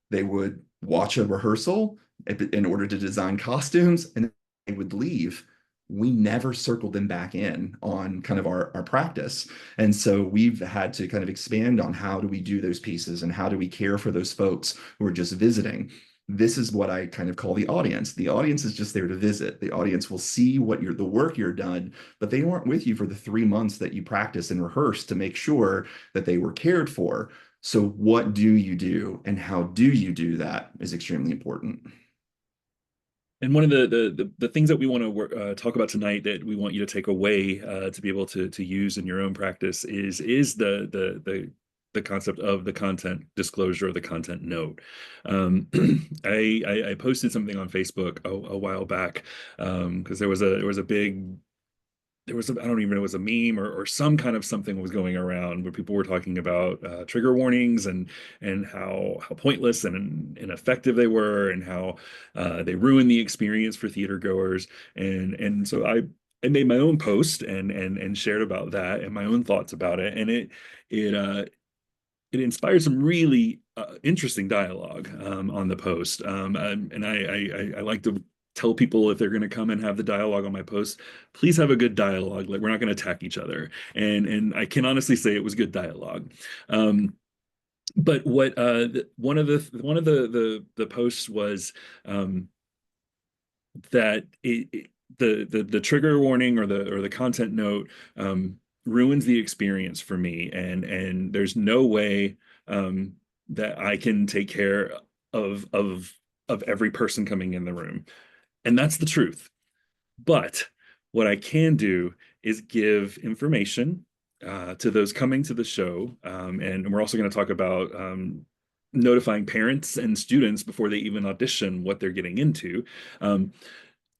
S8: they would watch a rehearsal in order to design costumes, and they would leave. We never circled them back in on kind of our practice. And so we've had to kind of expand on how do we do those pieces and how do we care for those folks who are just visiting. This is what I kind of call the audience. The audience is just there to visit. The audience will see the work you're done, but they weren't with you for the 3 months that you practice and rehearse to make sure that they were cared for. So what do you do and how do you do that is extremely important.
S4: And one of the things that we want to talk about tonight that we want you to take away to be able to use in your own practice is the concept of the content disclosure or the content note. I posted something on Facebook a while back because there was a big I don't even know, it was a meme or some kind of something was going around where people were talking about trigger warnings and how pointless and ineffective they were and how they ruined the experience for theater goers. And so I made my own post and shared about that and my own thoughts about it. And it inspired some really interesting dialogue on the post. And I like to tell people if they're going to come and have the dialogue on my post, please have a good dialogue. Like, we're not going to attack each other. And I can honestly say it was good dialogue. But what one of the posts was, that the trigger warning or the content note ruins the experience for me, and there's no way that I can take care of every person coming in the room, and that's the truth. But what I can do is give information to those coming to the show, and we're also going to talk about notifying parents and students before they even audition what they're getting into.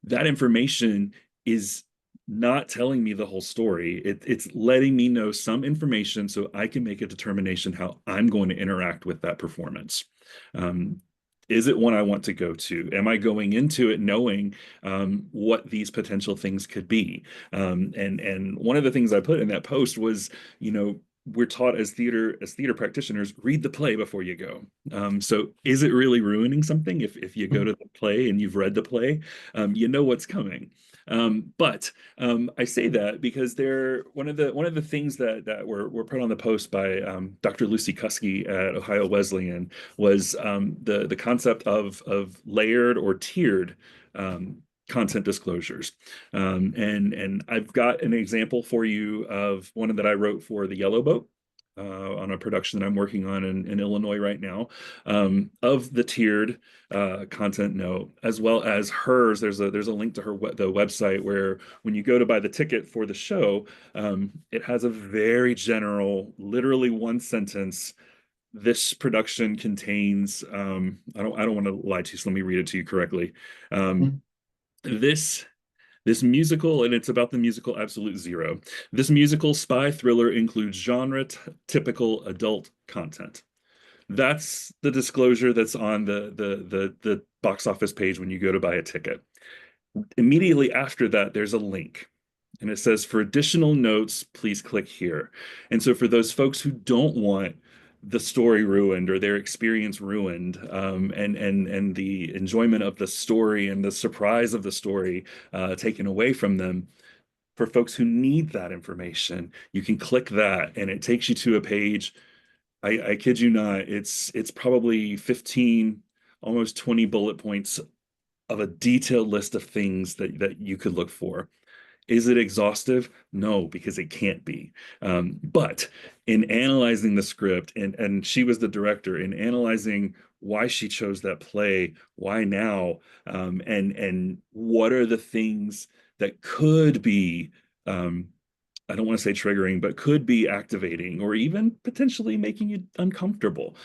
S4: That information is not telling me the whole story. It's letting me know some information so I can make a determination how I'm going to interact with that performance. Is it one I want to go to? Am I going into it knowing what these potential things could be? And one of the things I put in that post was, we're taught as theater practitioners, read the play before you go. So is it really ruining something if you go to the play and you've read the play? You know what's coming. But I say that because one of the things that were put on the post by Dr. Lucy Kuski at Ohio Wesleyan was the concept of layered or tiered content disclosures. And I've got an example for you of one that I wrote for the Yellow Boat on a production that I'm working on in Illinois right now, of the tiered content note, as well as hers. There's a link to the website where when you go to buy the ticket for the show, it has a very general, literally one sentence. This production contains, I don't want to lie to you, so let me read it to you correctly. This musical, and it's about the musical Absolute Zero. This musical spy thriller includes genre-typical adult content. That's the disclosure that's on the box office page when you go to buy a ticket. Immediately after that, there's a link. And it says, for additional notes, please click here. And so for those folks who don't want the story ruined or their experience ruined, and the enjoyment of the story and the surprise of the story taken away from them, for folks who need that information, you can click that and it takes you to a page. I kid you not, it's probably 15, almost 20 bullet points of a detailed list of things that you could look for. Is it exhaustive? No, because it can't be. But in analyzing the script, and she was the director, in analyzing why she chose that play, why now, and what are the things that could be, I don't want to say triggering, but could be activating or even potentially making you uncomfortable.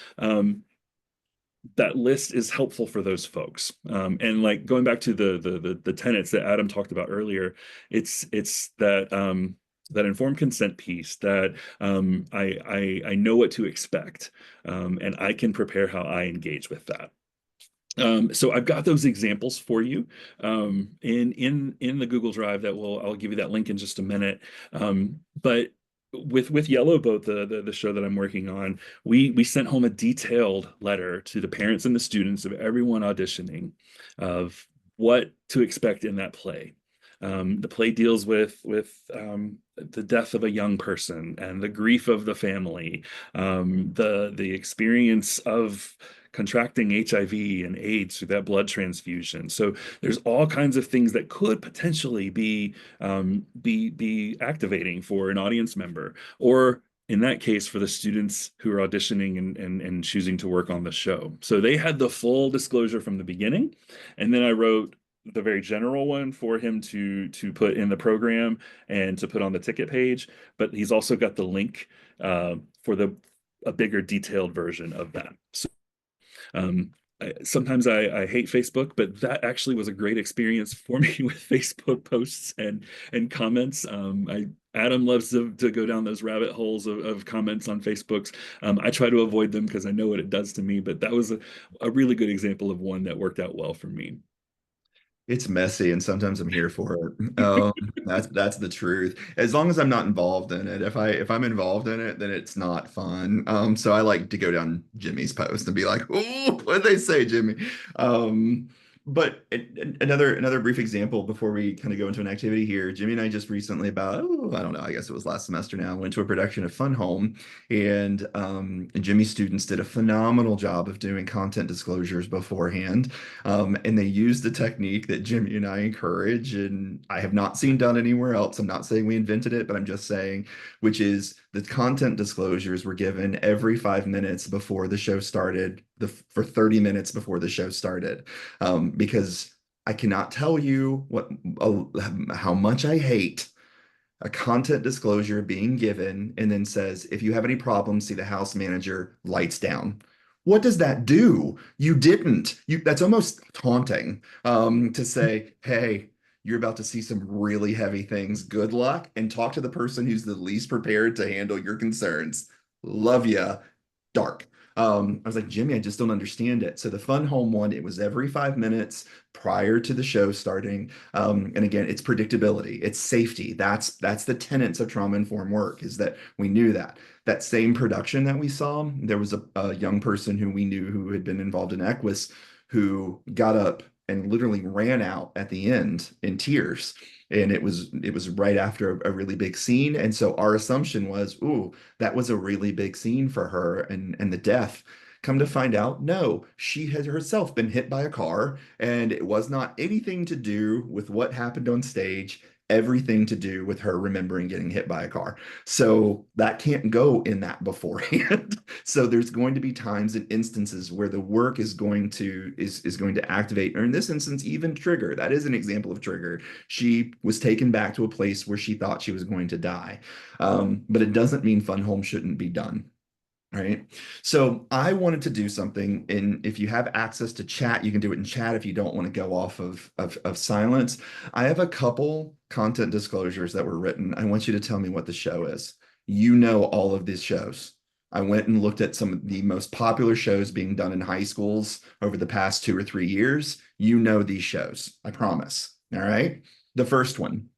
S4: That list is helpful for those folks. And like going back to the tenets that Adam talked about earlier, it's that that informed consent piece, that I know what to expect, and I can prepare how I engage with that. So I've got those examples for you in the Google Drive that I'll give you that link in just a minute. But with Yellow Boat, the show that I'm working on, we sent home a detailed letter to the parents and the students of everyone auditioning of what to expect in that play. The play deals with the death of a young person and the grief of the family, the experience of contracting HIV and AIDS through that blood transfusion. So there's all kinds of things that could potentially be activating for an audience member, or in that case, for the students who are auditioning and choosing to work on the show. So they had the full disclosure from the beginning, and then I wrote the very general one for him to put in the program and to put on the ticket page. But he's also got the link for a bigger detailed version of that. So sometimes I hate Facebook, but that actually was a great experience for me with Facebook posts and comments. Adam loves to go down those rabbit holes of comments on Facebooks. I try to avoid them because I know what it does to me, but that was a really good example of one that worked out well for me.
S8: It's messy, and sometimes I'm here for it. That's the truth. As long as I'm not involved in it. If I'm involved in it, then it's not fun. So I like to go down Jimmy's post and be like, "Oh, what did they say, Jimmy?" Another brief example before we kind of go into an activity here. Jimmy and I just recently, about I don't know, I guess it was last semester now, went to a production of Fun Home, and Jimmy's students did a phenomenal job of doing content disclosures beforehand, and they used the technique that Jimmy and I encourage, and I have not seen done anywhere else. I'm not saying we invented it, but I'm just saying, which is the content disclosures were given every 5 minutes before the show started, for 30 minutes before the show started, because I cannot tell you how much I hate a content disclosure being given and then says, if you have any problems, see the house manager, lights down. What does that do? You didn't. That's almost taunting, to say, hey, you're about to see some really heavy things. Good luck, and talk to the person who's the least prepared to handle your concerns. Love ya. Dark. I was like, Jimmy, I just don't understand it. So the Fun Home one, it was every 5 minutes prior to the show starting. And again, it's predictability, it's safety. That's the tenets of trauma-informed work, is that we knew that. That same production that we saw, there was a young person who we knew who had been involved in Equus who got up and literally ran out at the end in tears. And it was right after a really big scene. And so our assumption was, ooh, that was a really big scene for her and the death. Come to find out, no, she had herself been hit by a car, and it was not anything to do with what happened on stage, everything to do with her remembering getting hit by a car. So that can't go in that beforehand. So there's going to be times and instances where the work is going to activate, or in this instance, even trigger. That is an example of trigger. She was taken back to a place where she thought she was going to die. But it doesn't mean Fun Home shouldn't be done. Right. So I wanted to do something, and if you have access to chat, you can do it in chat if you don't want to go off of silence. I have a couple content disclosures that were written. I want you to tell me what the show is. You know all of these shows. I went and looked at some of the most popular shows being done in high schools over the past 2 or 3 years. You know these shows, I promise. All right. The first one.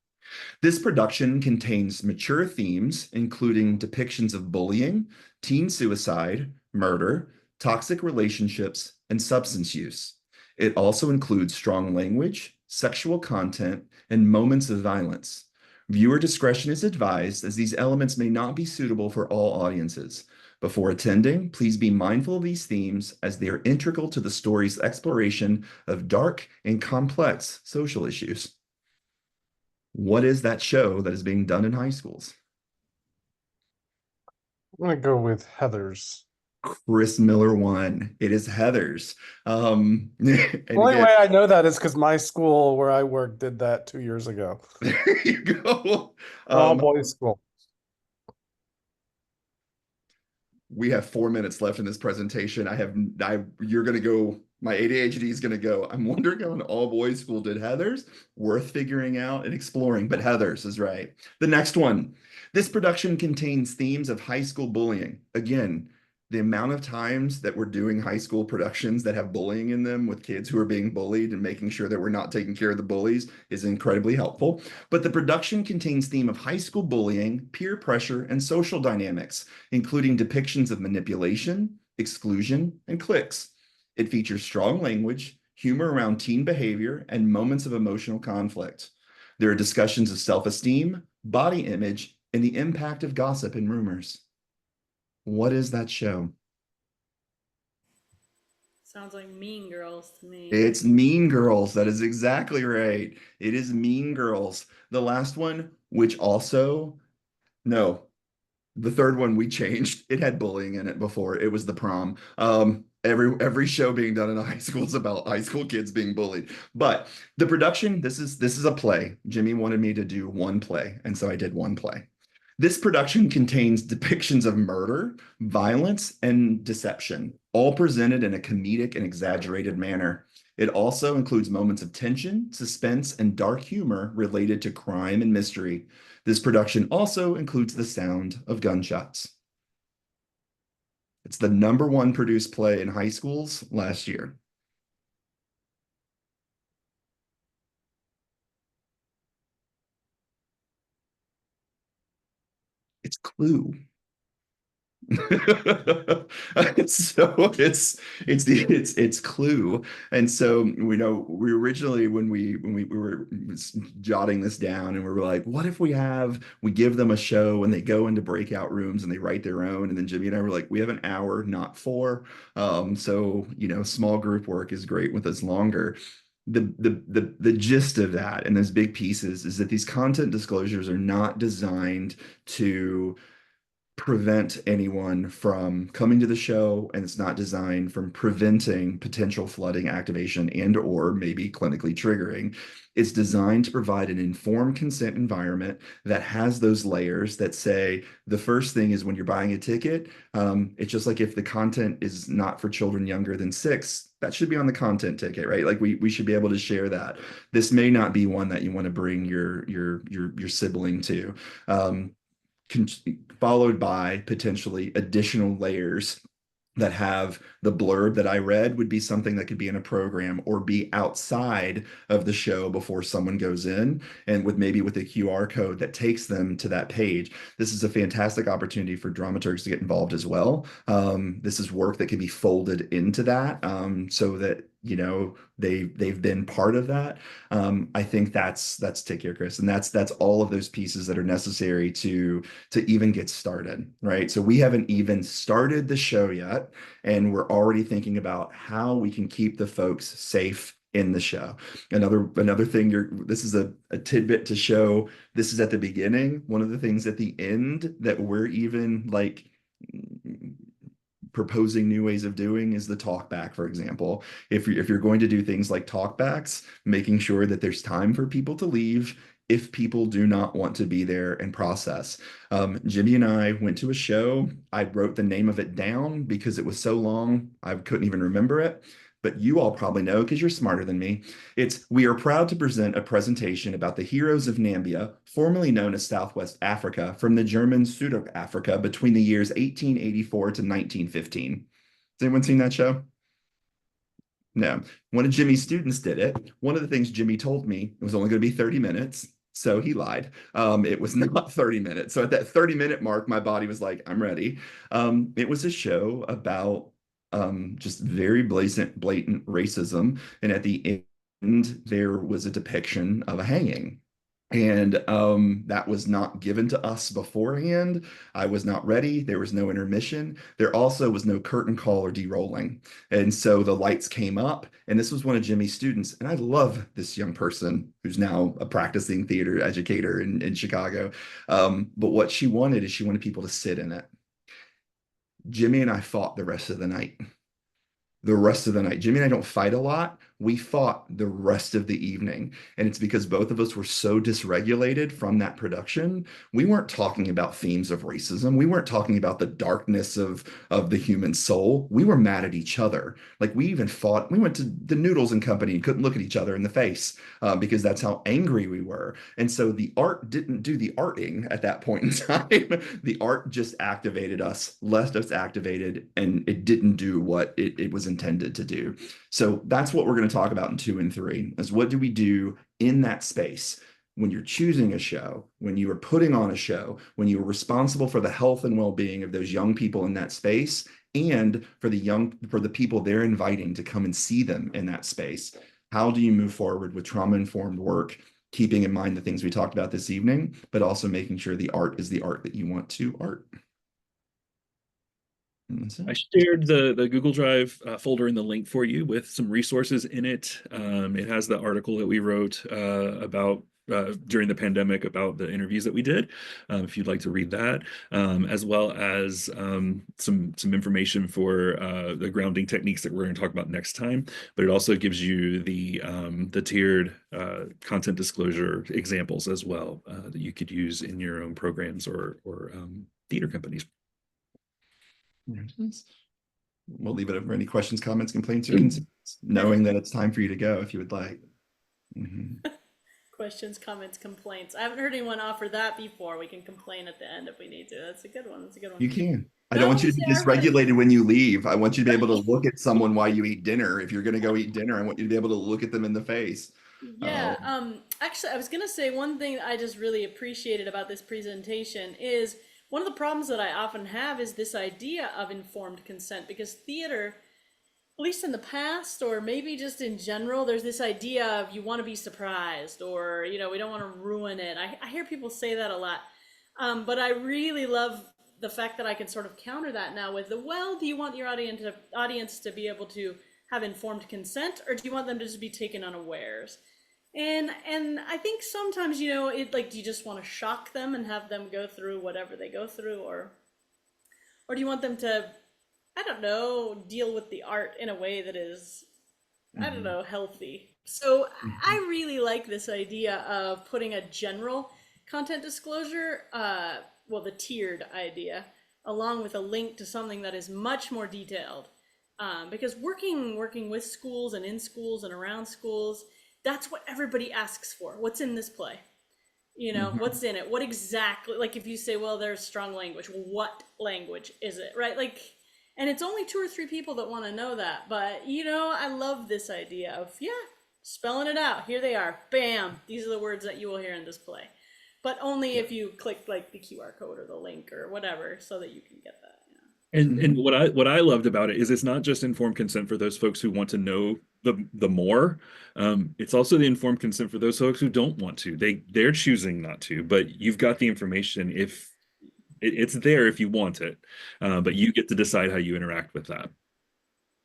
S8: This production contains mature themes, including depictions of bullying, teen suicide, murder, toxic relationships, and substance use. It also includes strong language, sexual content, and moments of violence. Viewer discretion is advised, as these elements may not be suitable for all audiences. Before attending, please be mindful of these themes, as they are integral to the story's exploration of dark and complex social issues. What is that show that is being done in high schools?
S1: I'm gonna go with Heathers.
S8: Chris Miller won. It is Heathers. And
S1: The only
S8: again,
S1: way I know that is because my school where I work did that 2 years ago.
S8: there you go.
S1: All boys school.
S8: We have 4 minutes left in this presentation. You're going to go, my ADHD is going to go. I'm wondering how an all boys school did Heathers. Worth figuring out and exploring, but Heathers is right. The next one. This production contains themes of high school bullying. Again, the amount of times that we're doing high school productions that have bullying in them with kids who are being bullied and making sure that we're not taking care of the bullies is incredibly helpful. But the production contains theme of high school bullying, peer pressure, and social dynamics, including depictions of manipulation, exclusion, and cliques. It features strong language, humor around teen behavior, and moments of emotional conflict. There are discussions of self-esteem, body image, and the impact of gossip and rumors. What is that show?
S2: Sounds like Mean Girls to me.
S8: It's Mean Girls. That is exactly right. It is Mean Girls. The last one, which also, no, the third one we changed. It had bullying in it before. It was The Prom. Every show being done in a high school is about high school kids being bullied. But the production, this is a play. Jimmy wanted me to do one play, and so I did one play. This production contains depictions of murder, violence, and deception, all presented in a comedic and exaggerated manner. It also includes moments of tension, suspense, and dark humor related to crime and mystery. This production also includes the sound of gunshots. It's the #1 produced play in high schools last year. It's Clue. So it's Clue. And so we originally when we were jotting this down, and we were like, what if we give them a show and they go into breakout rooms and they write their own, and then Jimmy and I were like, we have an hour, not four. So small group work is great with us longer. The gist of that and those big pieces is that these content disclosures are not designed to prevent anyone from coming to the show, and it's not designed from preventing potential flooding, activation, and or maybe clinically triggering. It's designed to provide an informed consent environment that has those layers that say the first thing is when you're buying a ticket, it's just like if the content is not for children younger than 6, that should be on the content ticket, right? Like we should be able to share that. This may not be one that you want to bring your sibling to. Followed by potentially additional layers that have the blurb that I read would be something that could be in a program or be outside of the show before someone goes in, and with a QR code that takes them to that page. This is a fantastic opportunity for dramaturgs to get involved as well. This is work that can be folded into that, so that they've been part of that. I think that's take care, Chris, and that's all of those pieces that are necessary to even get started, right? So we haven't even started the show yet, and we're already thinking about how we can keep the folks safe in the show. Another thing, this is a tidbit to show this is at the beginning. One of the things at the end that we're even like proposing new ways of doing is the talk back, for example. If you're going to do things like talk backs, making sure that there's time for people to leave if people do not want to be there and process. Jimmy and I went to a show. I wrote the name of it down because it was so long, I couldn't even remember it. But you all probably know because you're smarter than me. We are proud to present a presentation about the heroes of Nambia, formerly known as Southwest Africa, from the German Pseudo-Africa between the years 1884 to 1915. Has anyone seen that show? No. One of Jimmy's students did it. One of the things Jimmy told me, it was only going to be 30 minutes. So he lied. It was not 30 minutes. So at that 30-minute mark, my body was like, I'm ready. It was a show about just very blatant racism. And at the end, there was a depiction of a hanging. And that was not given to us beforehand. I was not ready. There was no intermission. There also was no curtain call or de-rolling. And so the lights came up, and this was one of Jimmy's students. And I love this young person who's now a practicing theater educator in Chicago. But what she wanted is she wanted people to sit in it. Jimmy and I fought the rest of the night. Jimmy and I don't fight a lot. We fought the rest of the evening. And it's because both of us were so dysregulated from that production. We weren't talking about themes of racism. We weren't talking about the darkness of the human soul. We were mad at each other. Like we even fought. We went to the Noodles and Company and couldn't look at each other in the face because that's how angry we were. And so the art didn't do the arting at that point in time. The art just activated us, left us activated, and it didn't do what it was intended to do. So that's what we're going to talk about in 2 and 3, is what do we do in that space when you're choosing a show, when you are putting on a show, when you are responsible for the health and well-being of those young people in that space, and for the people they're inviting to come and see them in that space. How do you move forward with trauma-informed work, keeping in mind the things we talked about this evening, but also making sure the art is the art that you want to art?
S4: I shared the Google Drive folder and the link for you with some resources in it. It has the article that we wrote about during the pandemic about the interviews that we did, if you'd like to read that, as well as some information for the grounding techniques that we're going to talk about next time. But it also gives you the tiered content disclosure examples as well that you could use in your own programs or theater companies.
S8: We'll leave it up for any questions, comments, complaints, or concerns, knowing that it's time for you to go if you would like.
S2: Questions, comments, complaints. I haven't heard anyone offer that before. We can complain at the end if we need to. That's a good one. That's a good one.
S8: You can. I don't want you to be dysregulated when you leave. I want you to be able to look at someone while you eat dinner. If you're going to go eat dinner, I want you to be able to look at them in the face.
S2: Yeah. Actually, I was going to say one thing I just really appreciated about this presentation is one of the problems that I often have is this idea of informed consent, because theater, at least in the past, or maybe just in general, there's this idea of you want to be surprised, or, we don't want to ruin it. I hear people say that a lot. But I really love the fact that I can sort of counter that now with well, do you want your audience to be able to have informed consent, or do you want them to just be taken unawares? And I think sometimes, it like, do you just want to shock them and have them go through whatever they go through, or do you want them to, I don't know, deal with the art in a way that is, I don't know, healthy? So I really like this idea of putting a general content disclosure, well, the tiered idea, along with a link to something that is much more detailed. Because working with schools and in schools and around schools, that's what everybody asks for. What's in this play? What's in it? What exactly, like if you say, well, there's strong language, what language is it, right? Like, and it's only 2 or 3 people that want to know that. But, I love this idea of, spelling it out. Here they are. Bam. These are the words that you will hear in this play. But only if you click like the QR code or the link or whatever, so that you can get that.
S4: And what I loved about it is it's not just informed consent for those folks who want to know the more. It's also the informed consent for those folks who don't want to. They're choosing not to, but you've got the information if it's there if you want it, but you get to decide how you interact with that.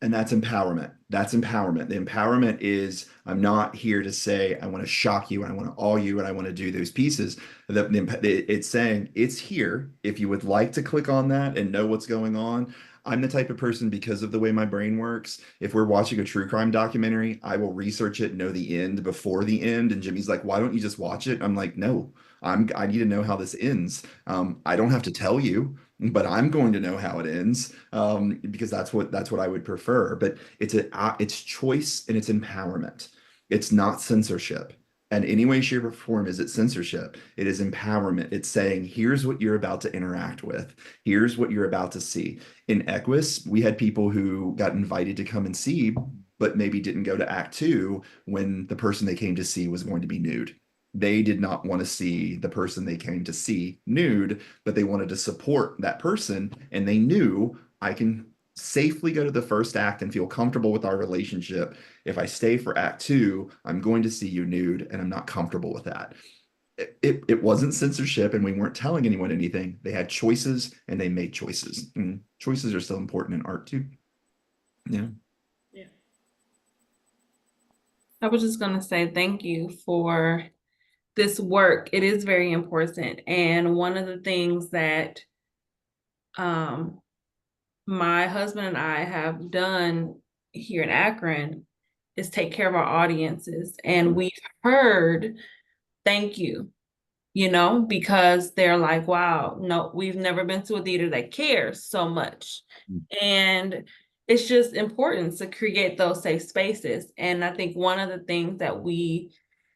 S8: And that's empowerment. That's empowerment. The empowerment is, I'm not here to say, I want to shock you, and I want to awe you, and I want to do those pieces. It's saying it's here. If you would like to click on that and know what's going on, I'm the type of person, because of the way my brain works, if we're watching a true crime documentary, I will research it, know the end before the end. And Jimmy's like, why don't you just watch it? I'm like, no, I need to know how this ends. I don't have to tell you, but I'm going to know how it ends, because that's what I would prefer. But it's choice and it's empowerment. It's not censorship. And any way, shape, or form is it censorship. It is empowerment. It's saying, here's what you're about to interact with. Here's what you're about to see. In Equus, we had people who got invited to come and see, but maybe didn't go to Act 2 when the person they came to see was going to be nude. They did not want to see the person they came to see nude, but they wanted to support that person. And they knew, I can safely go to the first act and feel comfortable with our relationship. If I stay for Act 2, I'm going to see you nude, and I'm not comfortable with that. It wasn't censorship, and we weren't telling anyone anything. They had choices, and they made choices. And choices are still important in art too. Yeah.
S2: Yeah.
S3: I was just going to say thank you for this work. It is very important. And one of the things that my husband and I have done here in Akron is take care of our audiences. And we've heard thank you, because they're like, wow, no, we've never been to a theater that cares so much. And it's just important to create those safe spaces. And I think one of the things that we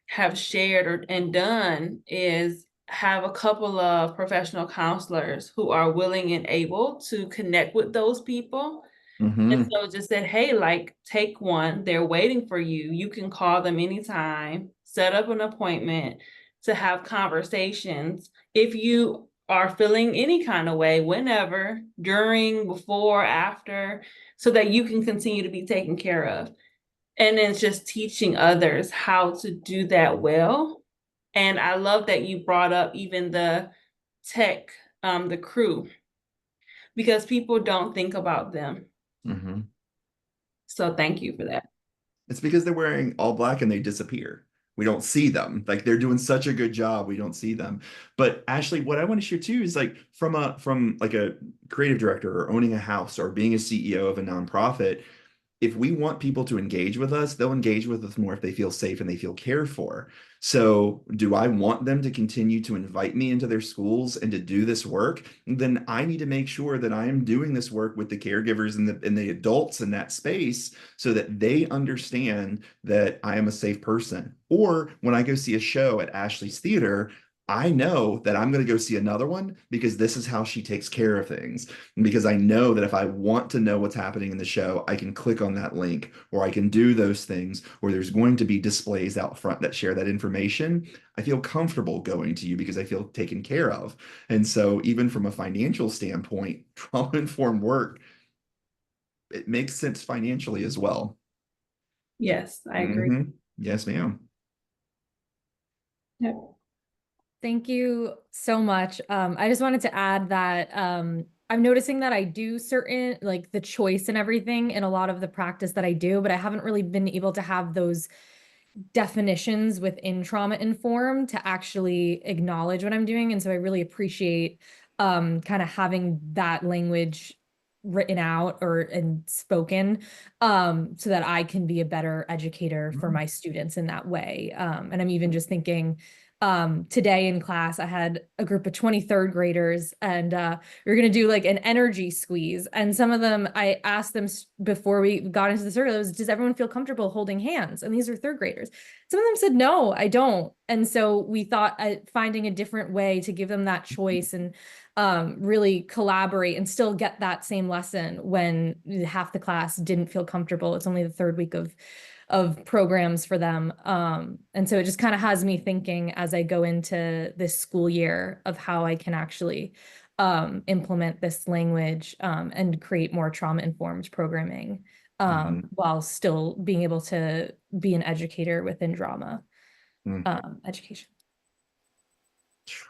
S3: have shared and done is have a couple of professional counselors who are willing and able to connect with those people. And so just said, hey, like, take one. They're waiting for you. You can call them anytime, set up an appointment to have conversations. If you are feeling any kind of way, whenever, during, before, after, so that you can continue to be taken care of. And then just teaching others how to do that well. And I love that you brought up even the tech, the crew, because people don't think about them. So thank you for that.
S8: It's because they're wearing all black and they disappear. We don't see them. Like, they're doing such a good job, we don't see them. But Ashley, what I want to share too is, like, from like a creative director or owning a house or being a CEO of a nonprofit, if we want people to engage with us, they'll engage with us more if they feel safe and they feel cared for. So do I want them to continue to invite me into their schools and to do this work? Then I need to make sure that I am doing this work with the caregivers and the adults in that space, so that they understand that I am a safe person. Or when I go see a show at Ashley's Theater, I know that I'm going to go see another one because this is how she takes care of things. And because I know that if I want to know what's happening in the show, I can click on that link or I can do those things, or there's going to be displays out front that share that information. I feel comfortable going to you because I feel taken care of. And so, even from a financial standpoint, trauma-informed work, it makes sense financially as well.
S3: Yes, I agree.
S8: Mhm. Yes, ma'am.
S3: Yep.
S5: Thank you so much. I just wanted to add that I'm noticing that I do certain, like the choice and everything in a lot of the practice that I do, but I haven't really been able to have those definitions within trauma informed to actually acknowledge what I'm doing. And so I really appreciate kind of having that language written out or and spoken so that I can be a better educator for my students in that way. And I'm even just thinking today in class I had a group of 23rd graders and we were going to do like an energy squeeze, and some of them I asked them before we got into the circle, it was, does everyone feel comfortable holding hands? And these are third graders. Some of them said no, I don't. And so we thought finding a different way to give them that choice and really collaborate and still get that same lesson when half the class didn't feel comfortable. It's only the third week of programs for them. And so it just kind of has me thinking as I go into this school year of how I can actually implement this language and create more trauma-informed programming while still being able to be an educator within drama education.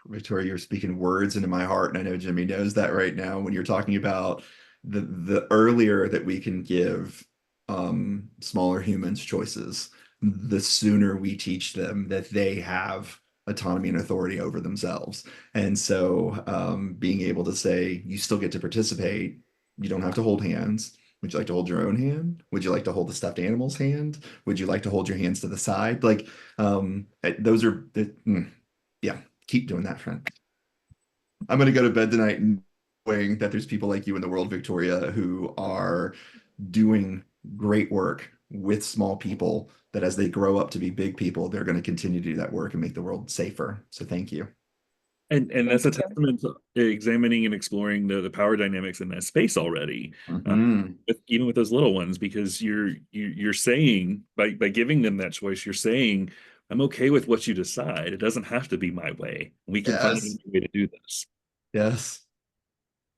S8: Victoria, you're speaking words into my heart, and I know Jimmy knows that right now when you're talking about the earlier that we can give smaller humans choices, the sooner we teach them that they have autonomy and authority over themselves. And so being able to say, you still get to participate, you don't have to hold hands. Would you like to hold your own hand? Would you like to hold the stuffed animal's hand? Would you like to hold your hands to the side? Like those are yeah, keep doing that, friend. I'm going to go to bed tonight knowing that there's people like you in the world, Victoria, who are doing great work with small people, that as they grow up to be big people, they're going to continue to do that work and make the world safer. So thank you.
S4: And that's a testament to examining and exploring the power dynamics in that space already, even with those little ones, because you're saying by giving them that choice, you're saying, I'm okay with what you decide. It doesn't have to be my way. We can find
S8: Yes.
S4: a way to do this.
S8: Yes.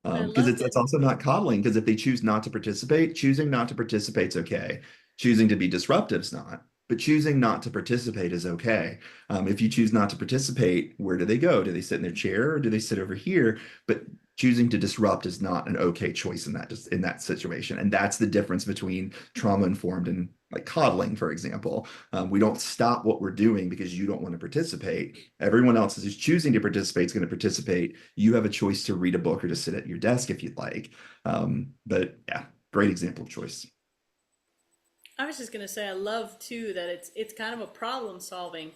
S2: I
S8: Because
S2: loved
S8: it's
S2: it.
S8: also not coddling, because if they choose not to participate, choosing not to participate is okay. Choosing to be disruptive is not, but choosing not to participate is okay. If you choose not to participate, where do they go? Do they sit in their chair or do they sit over here? But choosing to disrupt is not an okay choice in that situation. And that's the difference between trauma informed and like coddling, for example. We don't stop what we're doing because you don't want to participate. Everyone else who's choosing to participate is going to participate. You have a choice to read a book or to sit at your desk if you'd like. But yeah, great example of choice.
S2: I was just gonna say I love too that it's kind of a problem solving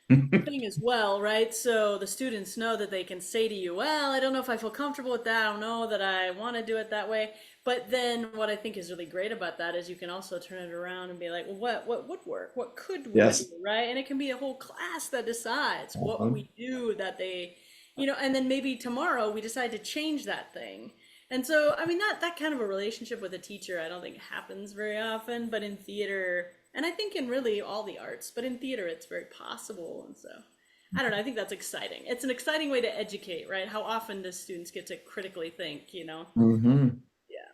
S2: thing as well, right? So the students know that they can say to you, well, I don't know if I feel comfortable with that. I don't know that I want to do it that way. But then what I think is really great about that is you can also turn it around and be like, well, what would work? What could we
S8: Yes.
S2: do, right? And it can be a whole class that decides what
S8: Uh-huh.
S2: we do that they, and then maybe tomorrow we decide to change that thing. And so, I mean, that kind of a relationship with a teacher, I don't think happens very often, but in theater, and I think in really all the arts, but in theater, it's very possible. And so, I don't know, I think that's exciting. It's an exciting way to educate, right? How often do students get to critically think,
S8: Mhm.
S2: Yeah.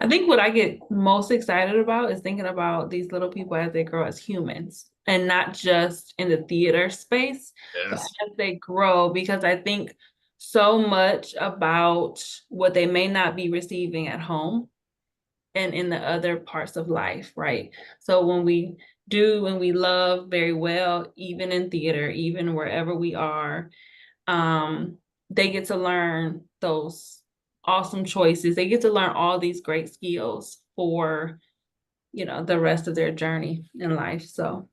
S3: I think what I get most excited about is thinking about these little people as they grow as humans and not just in the theater space, but
S8: Yes.
S3: as they grow, because I think so much about what they may not be receiving at home and in the other parts of life, right? So when we do and we love very well, even in theater, even wherever we are, they get to learn those awesome choices. They get to learn all these great skills for, the rest of their journey in life. So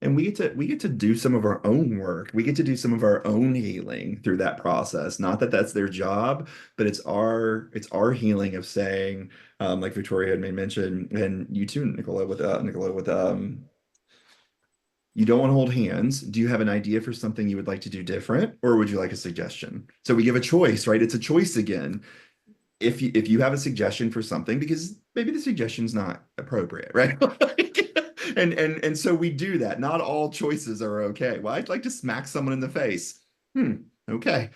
S8: And we get to do some of our own work. We get to do some of our own healing through that process. Not that that's their job, but it's our healing of saying, like Victoria had made mention, and you too, Nicola, with You don't want to hold hands. Do you have an idea for something you would like to do different, or would you like a suggestion? So we give a choice, right? It's a choice again. If you have a suggestion for something, because maybe the suggestion's not appropriate, right? And so we do that. Not all choices are okay. Well, I'd like to smack someone in the face. Okay.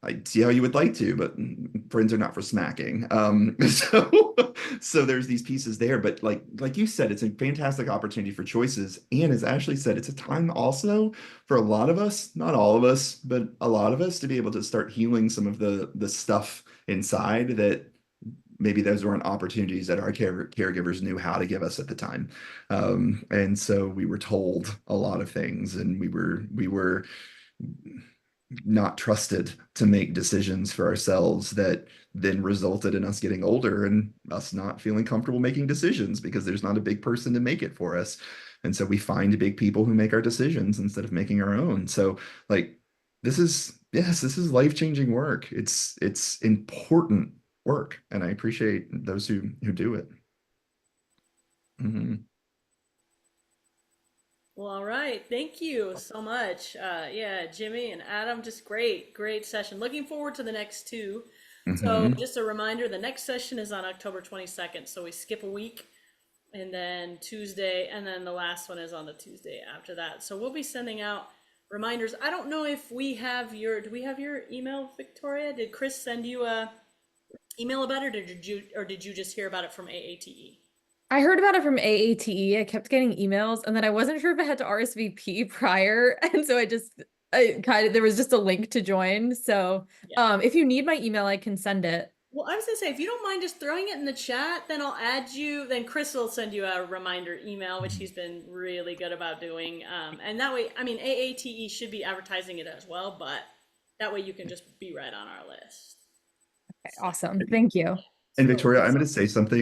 S8: I see how you would like to, but friends are not for smacking. So there's these pieces there, but like you said, it's a fantastic opportunity for choices. And as Ashley said, it's a time also for a lot of us, not all of us, but a lot of us to be able to start healing some of the stuff inside that maybe those weren't opportunities that our caregivers knew how to give us at the time. And so we were told a lot of things, and we were not trusted to make decisions for ourselves that then resulted in us getting older and us not feeling comfortable making decisions because there's not a big person to make it for us. And so we find big people who make our decisions instead of making our own. So like this is life-changing work. It's important work, and I appreciate those who do it.
S2: Well, all right. Thank you so much. Yeah, Jimmy and Adam, just great session. Looking forward to the next two. So just a reminder, the next session is on October 22nd. So we skip a week and then Tuesday, and then the last one is on the Tuesday after that. So we'll be sending out reminders. I don't know if we have do we have your email, Victoria? Did Chris send you a email about it, or did you just hear about it from AATE?
S5: I heard about it from AATE. I kept getting emails, and then I wasn't sure if I had to RSVP prior. And so there was just a link to join. So if you need my email, I can send it.
S2: Well, I was gonna say, if you don't mind just throwing it in the chat, then I'll add you. Then Chris will send you a reminder email, which he's been really good about doing. And that way, I mean, AATE should be advertising it as well, but that way you can just be right on our list.
S5: Okay, awesome. Thank you.
S8: And Victoria, I'm going to say something